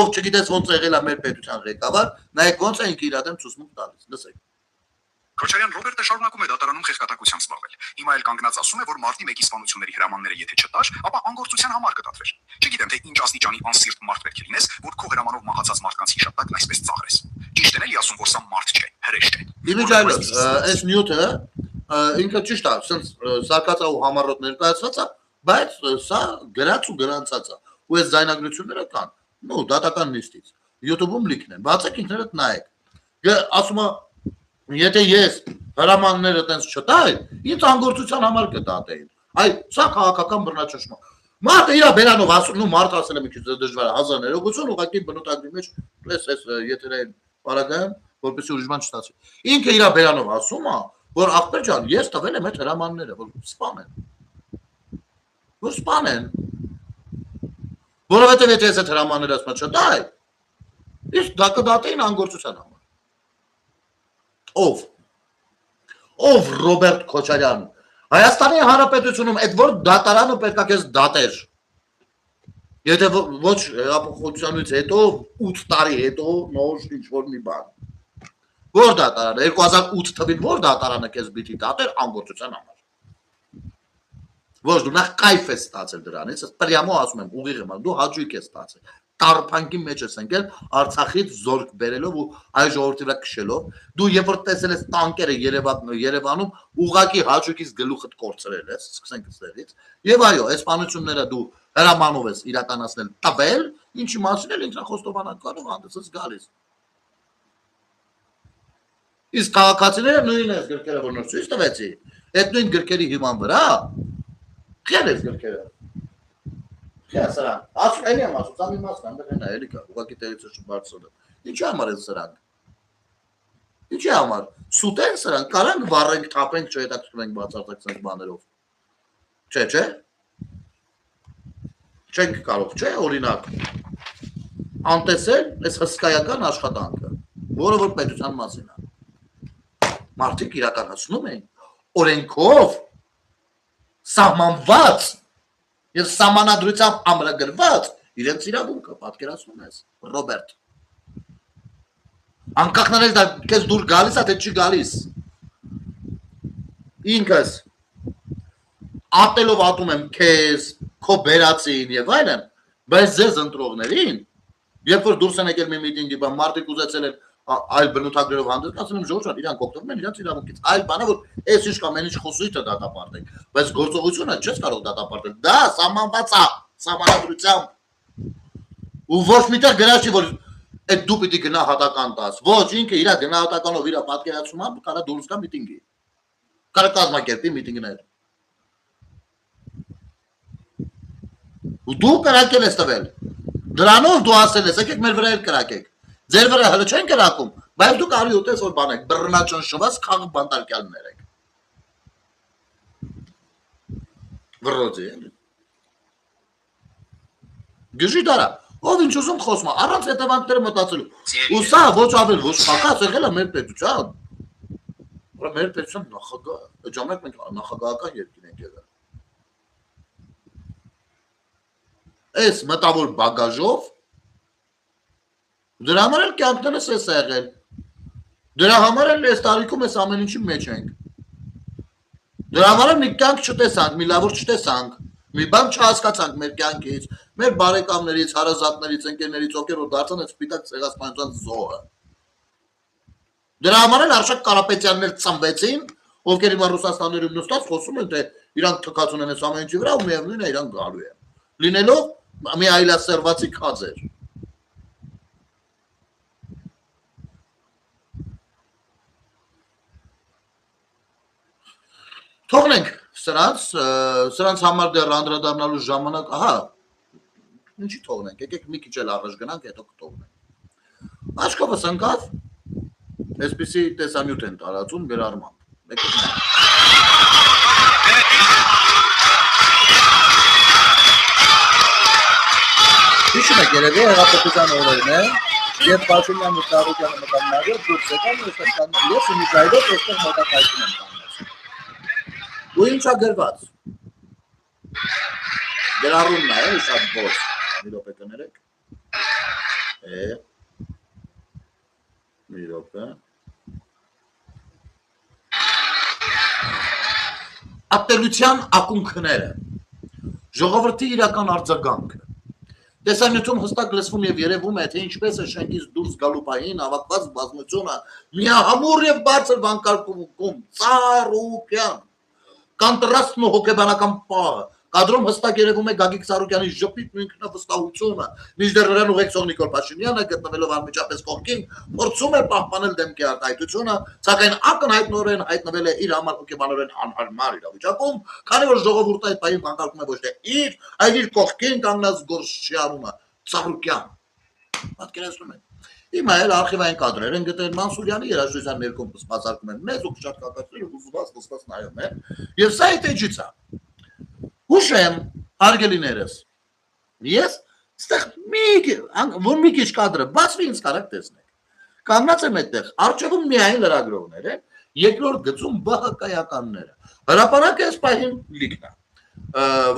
ով չգիտես ոնց եղել է մեր պետության ղեկավար նայեք ոնց է ինքը իր դեմ ցույցմունք տալիս լսեք Քոչարյան Ռոբերտը շարունակում է դատարանում խեղճատակությամբ զբաղվել։ Հիմա էլ կանգնած ասում է, որ մարտի 1-ի սպանությունների հրամանները եթե չտար, ապա անգործության համար կդատվեր։ Չգիտեմ, թե ինչ աստիճանի անսիրտ մարդ պետք է լինես, որ քո հրամանով մահացած մարդկանց հիշատակն այսպես ծաղրես։ Ճիշտ է, էլի ասում, որ սա մարդ չէ, հրեշ չէ։ Իմիջիալոց, այս նյութը ինքը ճիշտ է, ասենց սարկած ու համառոտ ներկայացված է, բայց սա գրած ու գրանցած է։ Ու այս զայնագրությունները կան, նո դատական նիստից։ YouTube-ում լինքն է, բացեք ինքներդ նայեք։ Ասում է Եթե ես հրամանները տենց չտայի, ինձ անգործության համար կդատեին։ Այ սա քաղաքական բռնաճնշում է։ Մարդը իր բերանով ասում, ու մարդ ասել է մի քիչ դժվար է, 1000 ներողություն, ուղղակի բնութագրի մեջ այս եթերային պարագայում, որպեսզի ուրիշ բան չստացվի։ Ինքը իր բերանով ասում է, որ ախպեր ջան, ես տվել եմ այդ հրամանները, որ սպանեն։ Որ սպանեն։ Որովհետև եթե ես այդ հրամանները ասում չտայի, իսկ դա կդատեին անգործության համար։ Ով Ռոբերտ Քոչարյան Հայաստանի Հանրապետությունում այդ որ դատարանը պետք է քեզ դատեր Եթե ոչ հեղափոխությունից հետո 8 տարի հետո նոր ինչ որ մի բան Որ դատարանը 2008 թվին որ դատարանը քեզ պիտի դատեր անգործության համար Ոչ դու նախ կայֆ ես ստացել դրանից պրյամո ասում եմ ուղիղ եմ դու հաճույք ես ստացել Տարփանկի մեջ ես ընկել Արցախից զորք բերելով ու այ ժողովրդի վրա քշելով դու երբ որ տեսել ես տանկերը Երևանում ուղակի հաճույքից գլուխդ կորցրել ես սկսենք այստեղից եւ այո այս բանությունները դու հրամանով ես իրականացնել տվել ինչի մասին էլ ինքնախոստովանականով հանդես ես գալիս Իսկ քաղաքացիները նույնն է գրքերը որ նոր ցույց տվեցի այդ նույն գրքերի հիման վրա քեր ես գրքերը Yes, sir. Asıl en iyi ama sultan bilmez ben de ben elik var. Bu vakit evet şu barçada. Hiç ama sırang. Ինչի համար սուտեն սրանք կարանք վառենք թափենք չհետաքրքրենք բացարձակ ցած բաներով չէ չենք կարող չէ օրինակ անտեսել այս հսկայական աշխատանքը որը որ պետության մասին է մարդիկ իրականացնում են օրենքով սահմանված եւ սահմանադրությամբ ամրագրված իրենց իրավունքը պատկերացնում ես Ռոբերտ անկախնարել դա քեզ դուր գալիս է թե չի գալիս ինքս ատելով ատում եմ քեզ քո բերածին եւ այլն բայց ձեզ ընտրողներին երբ որ դուրս են եկել մի միտինգի բան մարդիկ ուզեցել են այլ բնութագրերով հանդես ասում եմ ժողովուրդ իրանք օգտվում են իրանք իրավունքից այլ բանը որ այս ինչ կամ այնինչ խոսույթը դատապարտենք բայց գործողությունը չես կարող դատապարտել դա սահմանված է սահմանադրությամբ ու ոչ միտեղ գրած չի որ այդ դու պիտի գնահատական տաս ոչ ինքը իր գնահատականով իր պատկերացումով կարա դուրս գա միտինգի կարա կազմակերպի միտինգներ ու դու կրակել ես տվել դրանով դու ասել ես եկեք մեր վրա էլ կրակեք ձեր վրա հələ չեն կրակում բայց դու կարի ուտես որ բանեք բռնաճնշված խաղ բանտարկյալներ եք վրոձի գժի դարա ով ինչ ուզում խոսում առանց հետևանքները մտածելու ու սա ոչ ավել ոչ հակաց եղել է մեր պետության որ մեր պետության նախագահ ժամանակ մենք նախագահական երկիր ենք եղել այս մտավոր բագաժով դրա համար էլ կյանքներս էս է եղել դրա համար էլ այս տարիքում այս ամեն ինչի մեջ ենք դրա համար էլ մի կյանք չտեսանք մի լավոր չտեսանք մի բան չհասկացանք մեր կյանքից մեր բարեկամներից հարազատներից ընկերներից ովքեր որ դարձան այդ սպիտակ ցեղասպանության զոհը դրա համար էլ Արշակ Կարապետյաններ ծնվեցին ովքեր հիմա Ռուսաստաններում նստած խոսում են թե իրանք թքած ունեն այս ամեն ինչի վրա ու միևնույն է իրանք գալու են լինելով մի այլասերվածի քաձեր թողնենք սրանց համար դեռ անդրադառնալու ժամանակ ահա ինչի թողնենք եկեք մի քիչ էլ առաջ գնանք հետո կթողնենք աչքովս ընկավ այսպեսի տեսանյութ են տարածում գրառմամբ Հիշում եք երևի հեղափոխության օրերն է երբ Փաշինյանն ու Սարոյանը մտան նավեր դուրս եկան ու ես մի զայրով այստեղ մոտակայքում եմ ու ինչա գրված գրառումն է շատ բոց մի րոպե կներեք մի րոպե ատելության ակունքները ժողովրդի իրական արձագանքը տեսանյութում հստակ լսվում եւ երևում է թե ինչպես է շենքից դուրս գալու պահին հավաքված բազմությունը միահամուռ եւ բարձր վանկարկում ծառուկյան Կոնտրաստն ու հոգեբանական պահը կադրում հստակ երևում է Գագիկ Սարոյանի ժպիտն ու ինքնավստահությունը մինչդեռ նրան ուղեկցող Նիկոլ Փաշինյանը գտնվելով անմիջապես կողքին փորձում է պահպանել դեմքի արտահայտությունը սակայն ակնհայտորեն հայտնվել է իր համար հոգեբանորեն անհարմար իրավիճակում քանի որ ժողովուրդը այդ պահին վանկարկում է ոչ թե իր այլ իր կողքին կանգնած գործչի անունը Սարոյան պատկերացնում եք Հիմա էլ արխիվային կադրեր են գտել Մանսուրյանի երաժշտության ներկոմ բացարկում են մեզ ու շատ կակացրել ու ուզված նայում են եւ սա այդ էջից է հուշեմ հարգելիներս ես ստեղ մի քիչ կադրը բացվի ինձ կարակ տեսնեք կանգնած եմ այդտեղ արջևում միայն լրագրողներ են երկրորդ գծում բահակայականները հրապարակը այս պահին լիքն է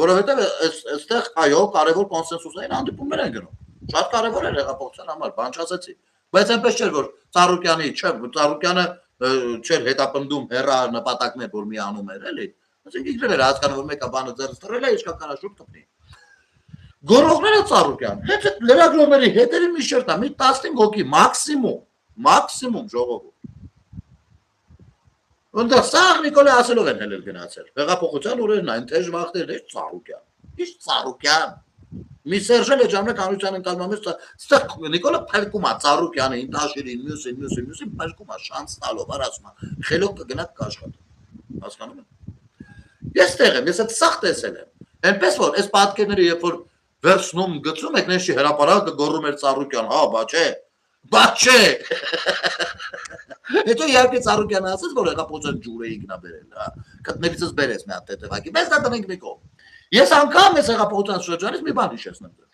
որովհետեւ այստեղ այո կարևոր կոնսենսուսային հանդիպումներ են գնում Շատ կարևոր է հեղափոխության համար, բան չասեցի, բայց այնպես չէր որ Ծառուկյանը չէր հետապնդում հեռա նպատակներ, որ միանում էր, էլի։ Ասենք ինքն էր հասկանում որ մեկը բանը ձեռս դրել է, ինչքան կարաշուտ կպնի։ Գորողները Ծառուկյան, հետ լրագրողների հետերի մի շերտ է, մի 15 հոգի մաքսիմում ժողովուրդ։ Ոնց սաղ Նիկոլա ասելով են հելել գնացել։ Հեղափոխության օրերն այն թեժ վախտերն է Ծառուկյան։ Իսկ Ծառուկյան Մի Սերժել է ժամանակ անության ընկալմամից ստեղ Նիկոլա փալկում է Ծառուկյանին, Տաշիրին, մյուսին փալկում է շանս տալով, ասում է խելոք կգնաք կաշխատի։ Հասկանում եք։ Ես տեղ եմ, ես այդ սաղ տեսել եմ։ Այնպես որ այս պատկերները երբ որ վերցնում գցում եք ներշի հրապարակը գոռում էր Ծառուկյան, հա, բա չէ։ Հետո իհարկե Ծառուկյանը ասաց, որ հեղափոխության ջուրը ինքն է բերել, հա։ Կտնելիցս բերեց մի հատ տետևակի։ Բայց դա դնենք մի կողմ։ Ես անգամ ես հեղափոխության շրջանից մի բան հիշեցնեմ ձեզ։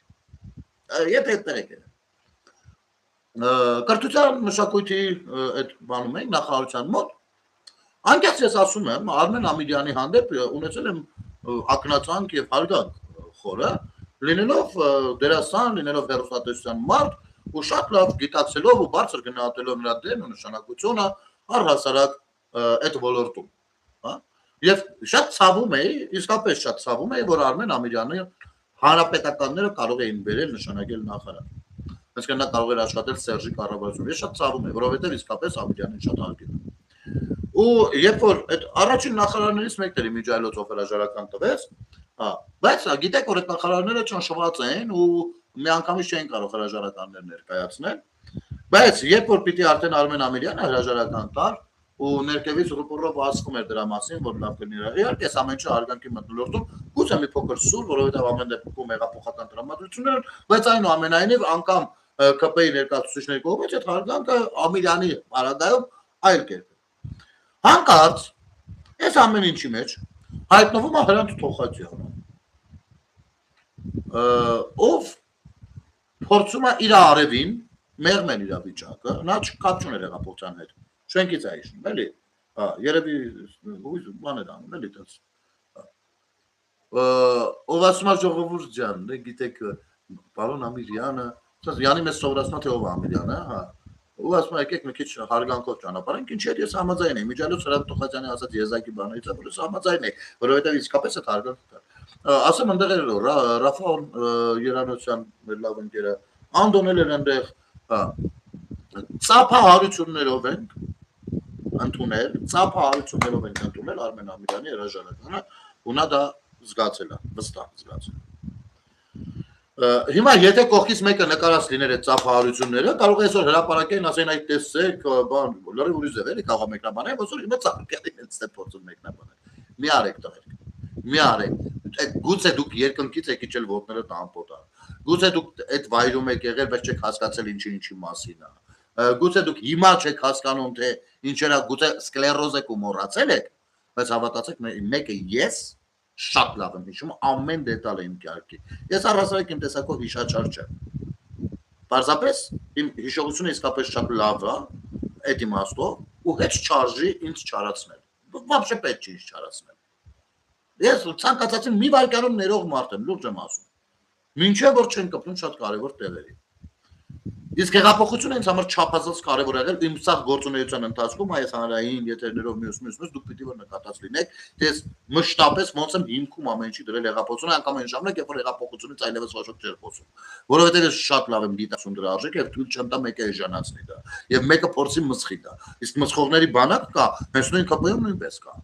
Եթե այդտեղ եք։ Կրթության մշակույթի այդ բանում ենք նախարարության մոտ։ Անկեղծ ես ասում եմ, Արմեն Ամիրյանի հանդեպ ունեցել եմ ակնածանք եւ հարգանք խորը, լինելով դերասան, լինելով հեռուստատեսության մարդ ու շատ լավ գիտակցելով ու բարձր գնահատելով նրա դերն ու նշանակությունը առհասարակ այդ ոլորտում, հա։ Եվ շատ ցավում էի, իսկապես շատ ցավում էի, որ Արմեն Ամիրյանը հանրապետականները կարող էին բերել նշանակել նախարար։ Այսինքն նա կարող էր աշխատել Սերժի կառավարությունում։ Ես շատ ցավում եմ, որովհետև իսկապես Ամիրյանին շատ հարգել եմ։ Ու երբ որ այդ առաջին նախարարներից մեկն էր Միջայլոցով հրաժարական տվեց, հա, բայց գիտեք որ այդ նախարարները ճնշված էին ու միանգամից չէին կարող հրաժարականներ ներկայացնել, բայց երբ որ պիտի արդեն Արմեն Ամիրյանը հրաժարական տար ու ներքևից ռուպորով ասվում էր դրա մասին, որ լավ կլինի։ Իհարկե, այս ամեն ինչը հարգանքի մթնոլորտում գուցե մի փոքր սուր, որովհետև ամեն դեպքում հեղափոխական տրամադրություններ, բայց այնուամենայնիվ անգամ ԿՊ-ի ներկայացուցիչների կողմից այդ հարգանքը Ամիրյանի պարագայում այլ կերպ է։ Հանկարծ այս ամեն ինչի մեջ հայտնվում է Հրանտ Թոխատյանը, ով փորձում է իր արևին մեղմել իր վիճակը, նա չկապ չուներ հեղափոխության հետ, շենքից է իջնում, էլի, երևի բան էր անում, էլի տենց, ով ասում է ժողովուրդ ջան, գիտեք, պարոն Ամիրյանը, Յանի մեզ սովորացնա թե ով է Ամիրյանը, հա, ու ասում է եկեք մի քիչ հարգանքով ճանապարհենք, ինչի հետ ես համաձայն եմ, Միջայլոց Հրանտ Թոխատյանի ասած եզակի բանից է, որ ես համաձայն եմ, որովհետև իսկապես այդ հարգանքը կա։ Ասեմ ընդեղ էր Ռաֆալ Երանոսյան մեր լավ ընկերը, Անդոնել էր ընդեղ, ծափահարություններով ենք ընդունել, Արմեն Ամիրյանի հրաժարականը, ու նա դա զգացել է, վստահ զգացել է։ Հիմա եթե կողքից մեկը նկարած լիներ այդ ծափահարությունները, կարող է այսօր հրապարակեն, ասեն այդ տեսեք, բան, լրիվ ուրիշ ձև էլի կարող մեկնաբանել, այսօր հիմա Ծառուկյանի հենց է փորձում մեկնաբանել։ Մի արեք տղերք, մի արեք։ Գուցե դուք երկնքից եք իջել ոտները տանպոտ ա։ Գուցե դուք այդ վայրում եք եղել, բայց չեք հասկացել ինչի մասին է։ Գուցե դուք հիմա չեք հասկանում, թե ինչեր է, գուցե սկլերոզ եք ու մոռացել եք, բայց հավատացեք, մեկը ես շատ լավ եմ հիշում, ամեն դետալ եմ կարգի։ Ես առհասարակ իմ տեսակով հիշաչար չեմ։ Պարզապես իմ հիշողությունը իսկապես շատ լավ է, այդ իմաստով, ու հետ չարժի ինձ չարացնել։ Вообще պետք չի ինձ չարացնել։ Ես ցանկացածին մի վայրկյանում ներող մարդ եմ, լուրջ եմ ասում։ Մինչև որ չեն կպնում շատ կարևոր տեղերի։ Իսկ հեղափոխությունը ինձ համար չափազանց կարևոր եղել իմ սաղ գործունեության ընթացքում այս հանրային եթերներով մյուս դուք պիտի որ նկատած լինեք, թե ես մշտապես ոնց եմ հիմքում ամեն ինչի դրել հեղափոխությունը, անգամ այն ժամանակ, երբ որ հեղափոխությունից այլևս ոչ ոք չէր խոսում։ Որովհետև ես շատ լավ եմ գիտակցում դրա արժեքը եւ թույլ չեմ տա մեկը էժանացնի դա։ Եվ մեկը փորձի մսխի դա։ Իսկ մսխողների բանակ կա, հենց նույն ԿՊ-ում նույնպես կա։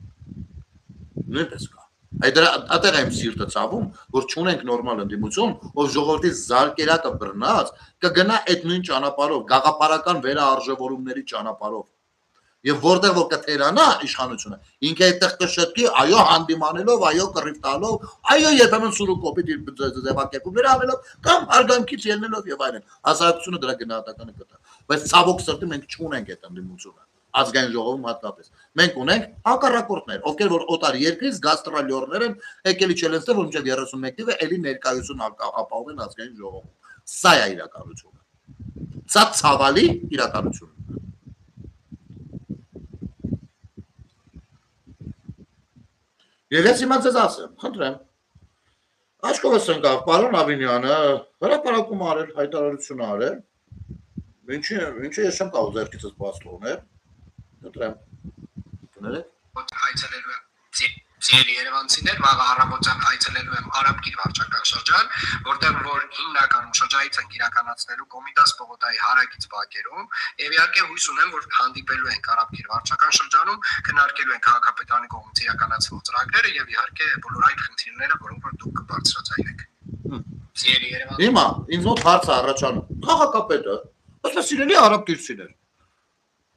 Նույնպես կա։ Այդ այդտեղ եմ սիրտը ցավում, որ չունենք նորմալ ընդդիմություն, ով ժողովրդի զարկերակը բռնած կգնա այդ նույն ճանապարհով, գաղափարական վերաարժևորումների ճանապարհով։ Եվ որտեղ որ կթերանա իշխանությունը, ինքը այդտեղ կշտկի, այո հանդիմանելով, այո կռիվ տալով, այո երբեմն սուրու կոպիտ իր ձևակերպումներ անելով, կամ արգանքից ելնելով եւ այլն։ Հասարակությունը դրա գնահատականը կտա։ Բայց ցավոք սրտի մենք չունենք այդ ընդդիմությունը։ Ազգային ժողովում հատկապես։ Մենք ունենք հակառակորդներ, ովքեր որ օտար երկրից գաստրոլյորներ են, եկել իջել են ստեղ, որ մինչև 31 թիվը էլի ներկայություն ապահովում ազգային ժողովում։ Սա է իրականությունը։ Սա ցավալի իրականությունն է։ Եվ ես հիմա ձեզ ասեմ, խնդրեմ։ Աչքովս ընկավ պարոն Ավինյանը հրապարակում արել, հայտարարություն արել։ Ինչի ես չեմ կարող ձեռքիցս բաց թողնել։ Խնդրեմ։ Կներեք։ Այցելելու եմ Սիրելի երևանցիներ, վաղը առավոտյան այցելելու եմ Արաբկիր վարչական շրջան, որտեղ որ հիմնականում շրջայից են իրականացնելու Կոմիտաս Պողոտայի հարակից բակերում, եւ իհարկե հույս ունեմ, որ հանդիպելու ենք Արաբկիր վարչական շրջանում, քննարկելու ենք քաղաքապետարանի կողմից իրականացվող ծրագրերը եւ իհարկե բոլոր այդ խնդիրները, որոնք որ դուք կբարձրացնեք։ Սիրելի երևանցիներ։ Հիմա ինձ մոտ հարց է առաջանում։ Քաղաքապետը, ասես սիրելի արաբկիրցիներ։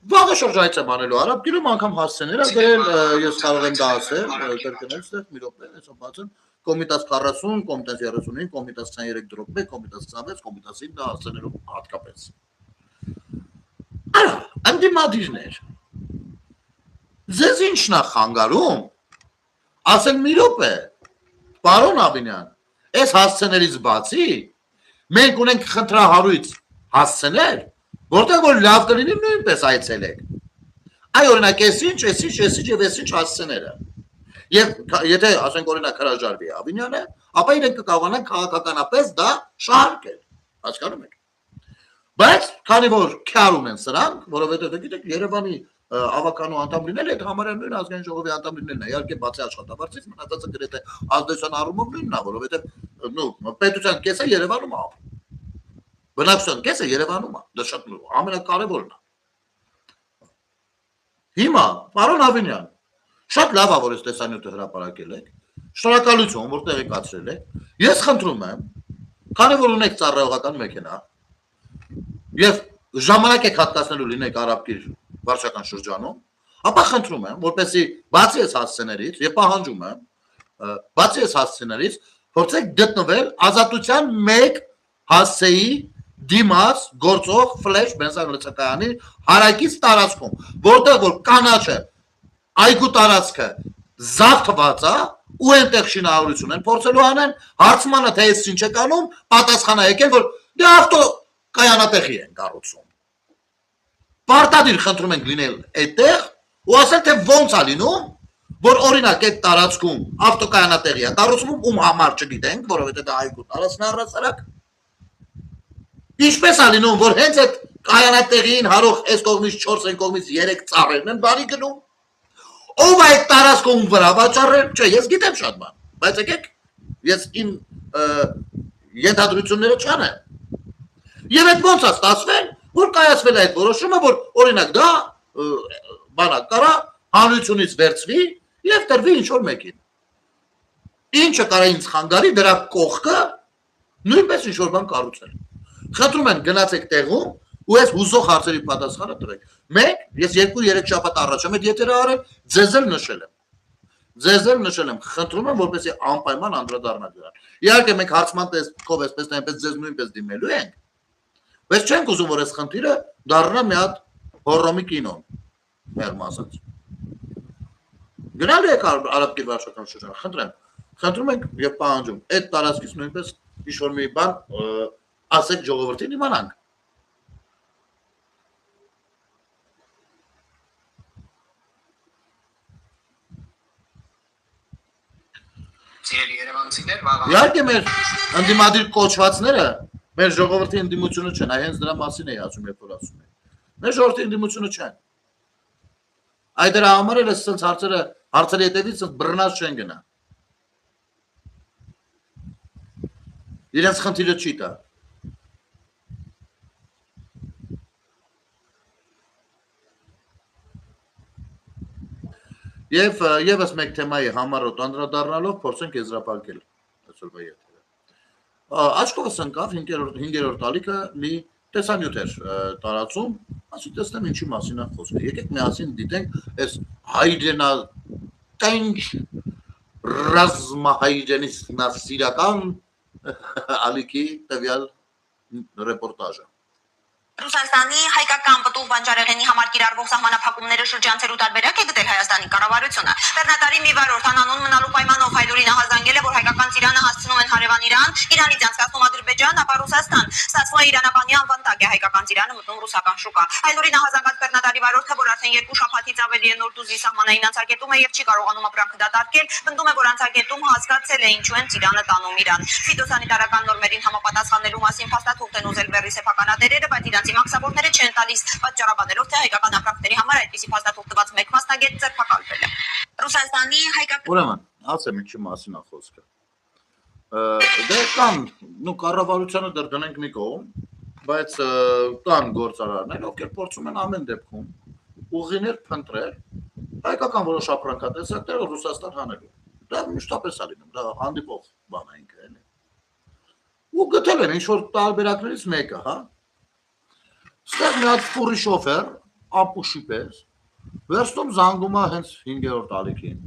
Վաղը շրջայից եմ անելու Արաբկիրում անգամ հասցեներ ա գրել, ես կարող եմ դա ասել, կրկնել ստեղ մի րոպե, այսօր բացեմ, Կոմիտաս 40, Կոմիտաս 35, Կոմիտաս 23/1, Կոմիտաս 26, Կոմիտաս 9 դա հասցեներով հատկապես։ Արա Անդիմադիրներ։ Ձեզ ինչն է խանգարում։ Ասեն մի րոպե, պարոն Աբինյան, այս հասցեներից բացի մենք ունենք խնդրահարույց հասցեներ, որտեղ որ լավ կլինի նույնպես այցելեք։ Այ օրինակ այսինչ եւ այսինչ հասցեները։ Եվ եթե ասենք օրինակ հրաժարվի Աբինյանը, ապա իրենք կկարողանան քաղաքականապես դա շահարկել։ Հասկանում եք։ Բայց քանի որ քարում են սրանք, որովհետեւ գիտեք Երևանի ավականու անդամ լինել այդ համարյա նույն ազգային ժողովի անդամ լինելն է, իհարկե բացի աշխատավարձից մնացածը գրեթե ազդեցության առումով նույնն է, որովհետեւ պետության կեսը Երևանում է ապրում։ Բնակչության կեսը Երևանում է, դա շատ ամենակարևորն է։ Հիմա, պարոն Աբինյան, շատ լավ է, որ այս տեսանյութը հրապարակել եք, շնորհակալություն, որ տեղեկացրել եք, ես խնդրում եմ, քանի որ ունեք ծառայողական մեքենա, եւ ժամանակ եք հատկացնելու լինեք Արաբկիր վարչական շրջանում, ապա խնդրում եմ, որպեսզի բացի այս հասցեներից եւ պահանջում եմ, բացի այս հասցեներից, փորձեք գտնել ազատության մեկ հասցեի դիմաց գործող ֆլեշ բենզինալցակայանի հարակից տարածքում, որտեղ որ կանաչը այգու տարածքը զավթված է ու այնտեղ շինարարություն են փորձելու անեն, հարցմանը թե այս ինչ է կանում, պատասխանա եկել, որ դե ավտո կայանատեղի են կառուցում։ Պարտադիր խնդրում ենք լինել այդտեղ ու ասել թե ոնց է լինում, որ օրինակ այդ տարածքում ավտոկայանատեղի է կառուցվում, ում համար չգիտենք, որովհետեւ դա այգու տարածքն է առհասարակ։ Ինչպես է լինում, որ հենց այդ կայանատեղին հարող այս կողմից 4, այն կողմից 3 ծառերն են բարի գնում։ Ով այդ տարածքում վրա վաճառել, չէ, ես գիտեմ շատ բան, բայց եկեք, ես իմ ենթադրությունները չանեմ։ Եվ այդ ոնց է ստացվել, որ կայացվել է այդ որոշումը, որ օրինակ դա բանակ կարա հանրությունից վերցվի եւ տրվի ինչ-որ մեկին։ Ինչը կարա ինձ խանգարի դրա կողքը նույնպես ինչ-որ բան կառուցել։ Խնդրում եմ գնացեք տեղում ու այս հուզող հարցերի պատասխանը տվեք։ Մեկ, ես 2-3 շաբաթ առաջ եմ այդ եթերը արել, ձեզ էլ նշել եմ։ Ձեզ էլ նշել եմ, խնդրում եմ, որպեսզի անպայման անդրադառնաք դրան։ Իհարկե մենք հարցման տեսքով այսպես թե այնպես ձեզ նույնպես դիմելու ենք։ Բայց չենք ուզում, որ այս խնդիրը դառնա մի հատ հոռոմի կինո, մեղմ ասած։ Գնալու եք Արաբկիր վարչական շրջան, խնդրում ենք եւ պահանջում, այդ տարածքից նույնպես ինչ-որ մի բան ասեք ժողովրդին իմանանք։ Սիրելի երևանցիներ, վաղ Իհարկե մեր ընդդիմադիր կոչվածները մեր ժողովրդի ընդդիմությունը չեն, այ հենց դրա մասին էի ասում, երբ որ ասում եմ։ Մեր ժողովրդի ընդդիմությունը չեն։ Այդ դրա համար էլ էս հարցերի հետևից բռնած չեն գնա։ Իրենց խնդիրը չի տա։ Եվ եւս մեկ թեմայի համառոտ անդրադառնալով փորձենք եզրափակել այսօրվա եթերը։ Աչքովս ընկավ 5-րդ ալիքը մի տեսանյութ էր տարածում, ասի տեսնեմ ինչի մասին է խոսքը։ Եկեք միասին դիտենք այս հայրենատենչ ռազմահայրենիստական ալիքի տվյալ ռեպորտաժը։ Ռուսաստանի հայկական պտուղ բանջարեղենի համար կիրառվող սահմանափակումները շրջանցելու տարբերակ է գտել Հայաստանի կառավարությունը։ Բեռնատարի մի վարորդ անանուն մնալու պայմանով Հայլուրին ահազանգել է, որ հայկական ծիրանը հասցնում են հարևան Իրան, Իրանից անցկացնում Ադրբեջան, ապա Ռուսաստան։ Ստացվում է իրանապանի անվան տակ է հայկական ծիրանը մտնում ռուսական շուկա։ Հայլուրին ահազանգած բեռնատարի վարորդը, որ արդեն 2 շաբաթից ավելի է Նորդուզի սահմանային անցակետում է եւ չի կարողանում ապրանքը դատարկել, պնդում է, որ անցակետում հասկացել է ինչու են ծիրանը տանում Իրան։ Ֆիտոսանիտարական նորմերին համապատասխանելու մասին փաստաթուղթ են ուզել բեռի սեփականատերերը, բայց իրանցի մաքսավորները չեն տալիս, պատճառաբանելով, թե հայկական ապրանքների համար այդպիսի փաստաթուղթ տված մեկ մասնագետ ձերբակալվել է։ Ռուսաստանի հայկական Ուրեմն, ասեմ ինչի մասին է խոսքը։ Դե կան, կառավարությանը դեռ դնենք մի կողմ, բայց կան գործարարներ, ովքեր փորձում են ամեն դեպքում ուղիներ փնտրել հայկական որոշ ապրանքատեսակներ Ռուսաստան հանելու։ Դա մշտապես է լինում, դա հանդիպող բան է ինքը, էլի։ Ու գտել են ինչ-որ տարբերակներից մեկը, հա։ Ստեղ մի հատ ֆուրի շոֆեր, ապուշի պես, վերստում զանգում է հենց 5-րդ ալիքին։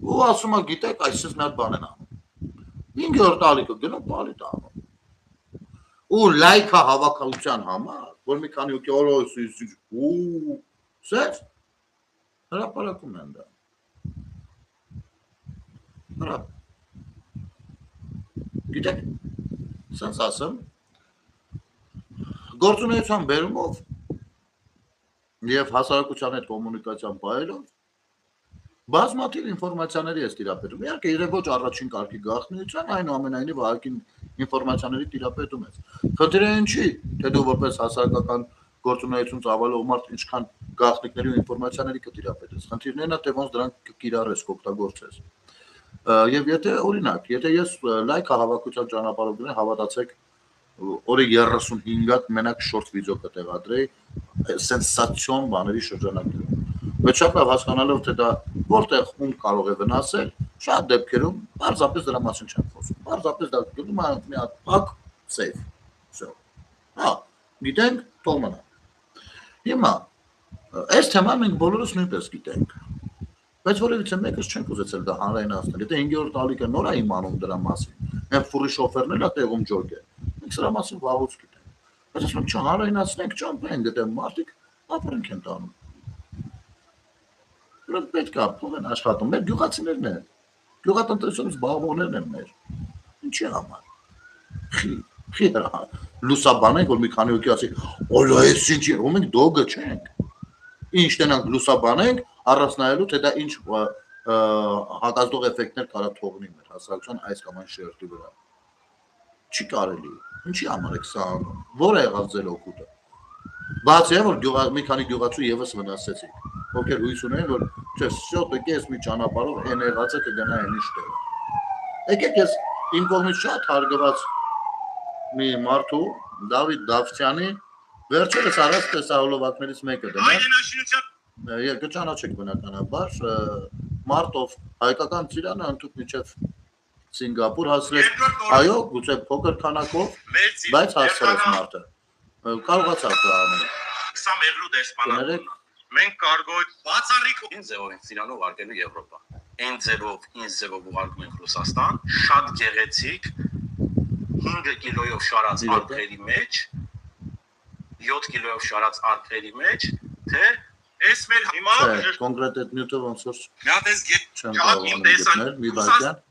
Ու ասում է, գիտեք, այսպես մի հատ բան են անում։ 5-րդ ալիքը գնում պալիտ անում։ ու լայքա հավաքության համար, որ մի քանի օքի օրոյս ու սեր հրապարակում են դա։ Հրա։ Գիտեք, սենց ասեմ, գործունեության բերումով և հասարակության հետ կոմունիկացիան պայելով բազմաթիվ ինֆորմացիաների ես տիրապետում։ Իհարկե, իրեն ոչ առաջին կարգի գաղտնիության, այնուամենայնիվ ահագին ինֆորմացիաների տիրապետում ես։ Խնդիրը ինչի, թե դու որպես հասարակական գործունեություն ծավալող մարդ ինչքան գաղտնիքների ու ինֆորմացիաների կտիրապետես։ Խնդիրն է, թե ոնց դրանք կկիրառես, կօգտագործես։ Եվ եթե օրինակ, եթե ես լայքա հավաքության ճանապարհով գնա, հավատացեք, օրը 35 հատ մենակ շորտ վիդեո կտեղադրեի սենսացիոն բաների շրջանակներում։ Բայց շատ լավ հասկանալով, թե դա որտեղ ում կարող է վնասել, շատ դեպքերում պարզապես դրա մասին չեմ խոսում։ Պարզապես դա գնում է մի հատ փակ սեյֆ։ Всё։ Հա, գիտենք, թող մնա։ Հիմա այս թեման մենք բոլորս նույնպես գիտենք։ Բայց որևիցե մեկս չենք ուզեցել դա հանրայնացնել։ Եթե 5-րդ ալիքը նոր է իմանում դրա մասին, այն ֆուրի շոֆերն էլ է տեղում ջորգ է։ Մենք սրա մասին վաղուց գիտենք։ Բայց ասում ենք, չհանրայնացնենք, չանենք, դե մարդիկ ապրանք են տանում։ Դրանք պետք է փող են աշխատում, մեր գյուղացիներն են։ Գյուղատնտեսությունից զբաղվողներն են մեր։ Ինչի համար։ Խի լուսաբանենք, որ մի քանի օքի ասի, «Օլա, էս ինչի», ու մենք դոգը չենք։ Ինչ տենանք լուսաբանենք, առանցնայելու, թե դա ինչ հակազդող էֆեկտներ կարա թողնի մեր հասարակության այս կամ այն շերտի վրա։ Չի կարելի։ Ինչի համար եք սա անում։ Որ է եղավ ձեր օգուտը։ Բացի է, որ մի քանի գյուղացու եւս վնասեցիք, ովքեր հույս ունեն, որ չէ, շոտ եկես մի ճանապարհով այն եղածը կգնա այն ինչ տեղ։ Եկեք ես իմ կողմից շատ հարգված մի մարդու, Դավիթ Դավթյանի, վերջերս առած տեսահոլովակներից մեկը դնեմ։ Կճանաչեք բնականաբար, մարտով հայկական ծիրանը ընդհանուր միջև Սինգապուր հասրեց, այո, գուցե փոքր քանակով, բայց հասրեց մարդը։ Կարողացավ դա անել։ 20 մեղրու դեսպանատուն։ Մենք կարգոյ բացառիկ ինձ ձևով ենք Սիրանով արկելու Եվրոպա։ Այն ձևով, ինձ ձևով ուղարկում ենք Ռուսաստան, շատ գեղեցիկ 5 կիլոյով շարած արկղերի մեջ, 7 կիլոյով շարած արկղերի մեջ, թե այս մեր հիմա կոնկրետ այդ նյութը ոնց որ մի հատ էս չեմ կարող անել, մի բաժան։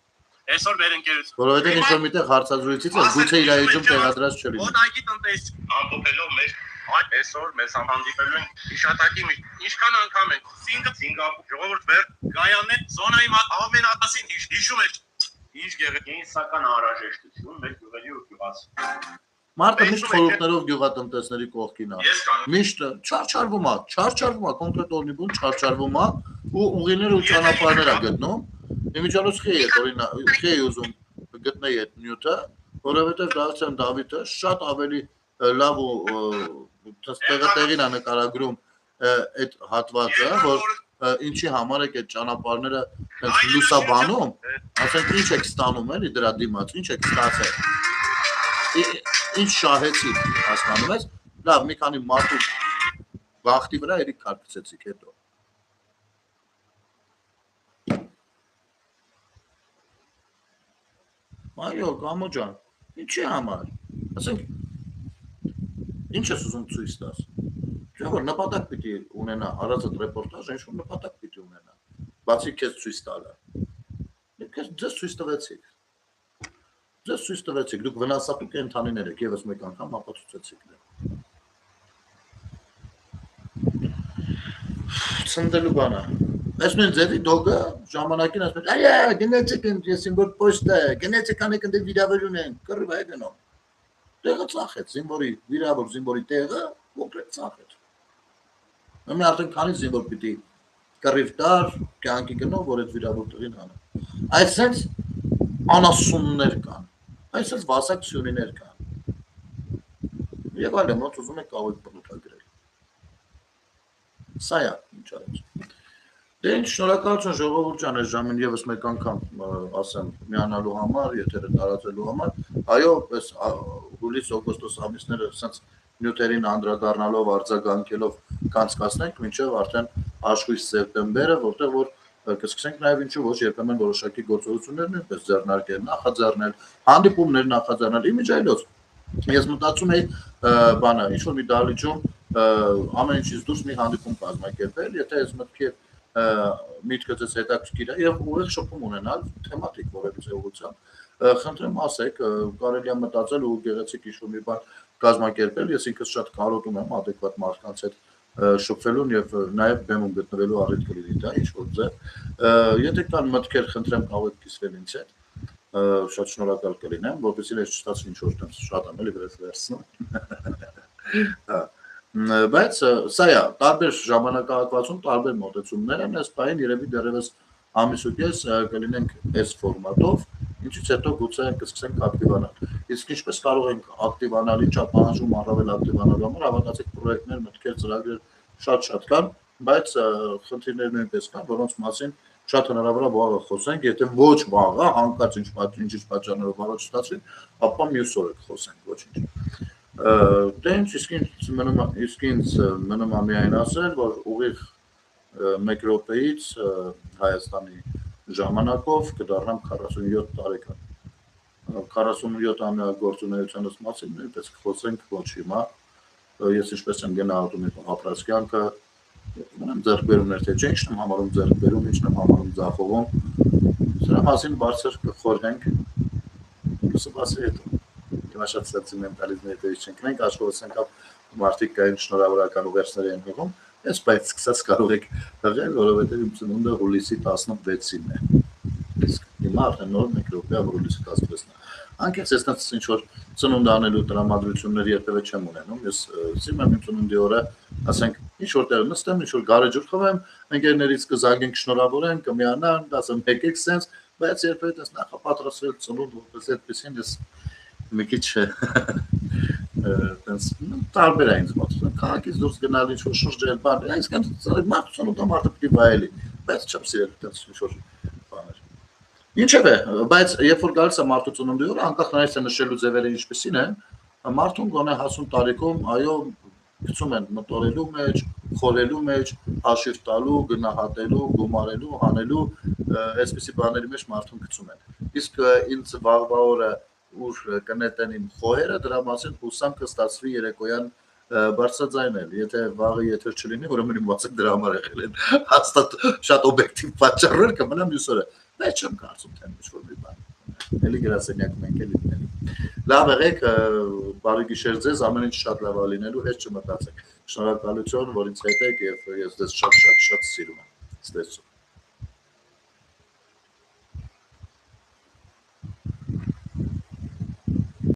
Այսօր մեր ընկերություն։ Որովհետև ինչ որ միտեղ հարցազրույցից է, գուցե իրայիջում տեղադրած չլինի։ Ոտայքի տնտեսություն ամփոփելով մեր այսօր մեզ հանդիպելու են հիշատակի ինչքան անգամ ենք Սինգապուր ժողովուրդ վեր Գայանեն զոնայի ամենատասին հիշում եք ինչ գեղեցկական անհրաժեշտություն մեր գյուղերի ու գյուղացի։ Մարդը միշտ խորհուրդներով գյուղատնտեսների կողքին է։ Միշտ չարչարվում է, կոնկրետ օրնի բուն չարչարվում է ու ուղիներ ու ճանապարհներ է գտնում։ Իմիջիալոց խի է ուզում գտնել այդ նյութը, որովհետև Դավթյան Դավիթը շատ ավելի լավ ու տեղին է նկարագրում այդ հատվածը, որ ինչի համար եք այդ ճանապարհները լուսաբանում, ասենք ինչ եք ստանում էլի դրա դիմաց, ինչ եք ստացել։ Ինչ շահեցիք, հասկանում ես, լավ, մի քանի մարդու բախտի վրա երիք կարգցեցիք հետո։ Այո, Գամո ջան, ինչի համար, ասենք, ինչ ես ուզում ցույց տաս, չէ՞ որ նպատակ պիտի ունենա, առածդ ռեպորտաժը ինչ-որ նպատակ պիտի ունենա, բացի քեզ ցույց տալը, ձեզ ցույց տվեցիք, դուք վնասատու կենդանիներ եք, եւս մեկ անգամ ապացուցեցիք դա։ Ցնդելու բանը։ Այս նույն ձևի դոգը ժամանակին ասում է, այո, գնացեք ես ինքոր պոստը, գնացեք անեք ընդ վիրավորել ունեն, կռիվ է գնում։ Տեղը ծախեց, զինվորի տեղը կոնկրետ ծախեց։ Նույն արդեն քանի զինվոր պիտի կռիվ տար, կյանքի գնով, որ այդ վիրավոր տղին հանը։ Այսպես անասուններ կան, այսպես վասակցություններ կան։ Եվ այլն, ոնց ուզում եք կարող եք բնութագրել։ Սա է, ինչ արեց։ Դե ինչ, շնորհակալություն ժողովուրդ ջան, այս ժամին եւս մեկ անգամ ասեմ միանալու համար, եթերը տարածելու համար։ Այո, այս հուլիս-օգոստոս ամիսները ասենց նյութերին անդրադառնալով, արձագանքելով կանցկացնենք, մինչև արդեն աշխույժ սեպտեմբերը, որտեղ որ կսկսենք նաեւ ինչու ոչ երբեմն որոշակի գործողություններ նույնպես ձեռնարկել, նախաձեռնել, հանդիպումներ նախաձեռնել, իմիջիայլոց Ես մտածում եի բանը ինչ որ մի դահլիճում ամեն ինչից դուրս մի հանդիպում կազմակերպել, եթե այս միտքը ձեզ հետաքրքիր է եւ ուղիղ շփում ունենալ թեմատիկ որևիցե ուղղությամբ, խնդրեմ ասեք, կարելի է մտածել ու գեղեցիկ ինչ որ մի բան կազմակերպել, ես ինքս շատ կարոտում եմ adekvat մարդկանց հետ շփվելուն եւ նաեւ բեմում գտնվելու առիթ կլինի դա ինչ որ ձեւ, եթե կան մտքեր, խնդրեմ կարող եք կիսվել ինձ հետ, շատ շնորհակալ կլինեմ, որպեսզի ես չստացվի ինչ որ տենց շատ եմ էլի վերցնում։ Բայց սա է, տարբեր ժամանակահատվածում տարբեր մոտեցումներ են, այս պահին երևի դեռևս ամիս ու կես կլինենք այս ֆորմատով, ինչից հետո գուցե կսկսենք ակտիվանալ։ Իսկ ինչպես կարող ենք ակտիվանալ, ինչա պահանջում առավել ակտիվանալու համար, հավատացեք պրոյեկտներ, մտքեր, ծրագրեր շատ կան, բայց խնդիրներ նույնպես կան, որոնց մասին շատ հնարավոր է վաղը խոսենք, եթե ոչ վաղը, հանկարծ ինչ պատճառներով վաղը չստացվի, ապա մյուս օրը կխոսենք, ոչինչ։ Դե ինչ, իսկ ինձ մնում է միայն ասել, որ ուղիղ 1 րոպեից Հայաստանի ժամանակով կդառնամ 47 տարեկան։ 47-ամյա գործունեությանս մասին նույնպես կխոսենք ոչ հիմա։ Ես ինչպես եմ գնահատում իմ ապրած կյանքը, մնամ ձեռքբերումներ, թե չէ, ինչն եմ համարում ձեռքբերում, ինչն եմ համարում ձախողում, սրա մասին բարձր կխորհենք, սպասի հետո։ Հիմա շատ սենտիմենտալիզմի հետևից չենք մենք, աշխորհս եկավ մարդիկ կային շնորհավորական ուղերձներ են հղում, ես բայց սկսած կարող եք հղել, որովհետև իմ ծնունդը հուլիսի 16-ին է։ Իսկ հիմա արդեն նոր 1 րոպե հուլիսի 16-ն է։ Անկեղծ ես տենց ինչ որ ծնունդ անելու տրամադրություններ երբևէ չեմ ունենում, ես սիրում եմ իմ ծնունդի օրը, ասենք, ինչ որտեղ նստեմ, ինչ որ գարեջուր խմեմ, ընկերներից կզանգենք շնորհավորենք, կմիանան, ասեմ եկեք սենց, բայց երբևէ տես նախապատրաստվել ծնունդ որպես այդպեսին ես մի քիչ տենց տարբեր է ինձ մոտ, քաղաքից դուրս գնալ ինչ որ շրջել, բան, այսինքն մարդու ծնունդը մարդը պիտի վայելի, բայց չեմ սիրել տենց ինչ որ բաներ։ Ինչևէ, բայց երբ որ գալիս է մարդու ծնունդի օրը, անկախ նրանից թե նշելու ձևերը ինչպեսին են, մարդուն գոնե հասուն տարիքում, այո, գցում են մտորելու մեջ, խորելու մեջ, հաշիվ տալու, գնահատելու, գումարելու, հանելու, այսպիսի բաների մեջ մարդուն գցում են։ Իսկ ինձ վաղվա օրը ուր կնետեն իմ խոհերը, դրա մասին հուսամ կստացվի երեկոյան բարձրաձայնել, եթե վաղը եթեր չլինի, ուրեմն իմ վասակ դրա համար եղել են հաստատ շատ օբյեկտիվ պատճառներ կմնա մյուս օրը, բայց չեմ կարծում թե ինչ որ մի բան, էլի գրասենյակում ենք էլի լինելու։ Լավ եղեք, բարի գիշեր ձեզ, ամեն ինչ շատ լավ է լինելու, հետ չմտածեք։ Շնորհակալություն, որ ինձ հետ եք եւ ես ձեզ շատ սիրում եմ։ Ստեսու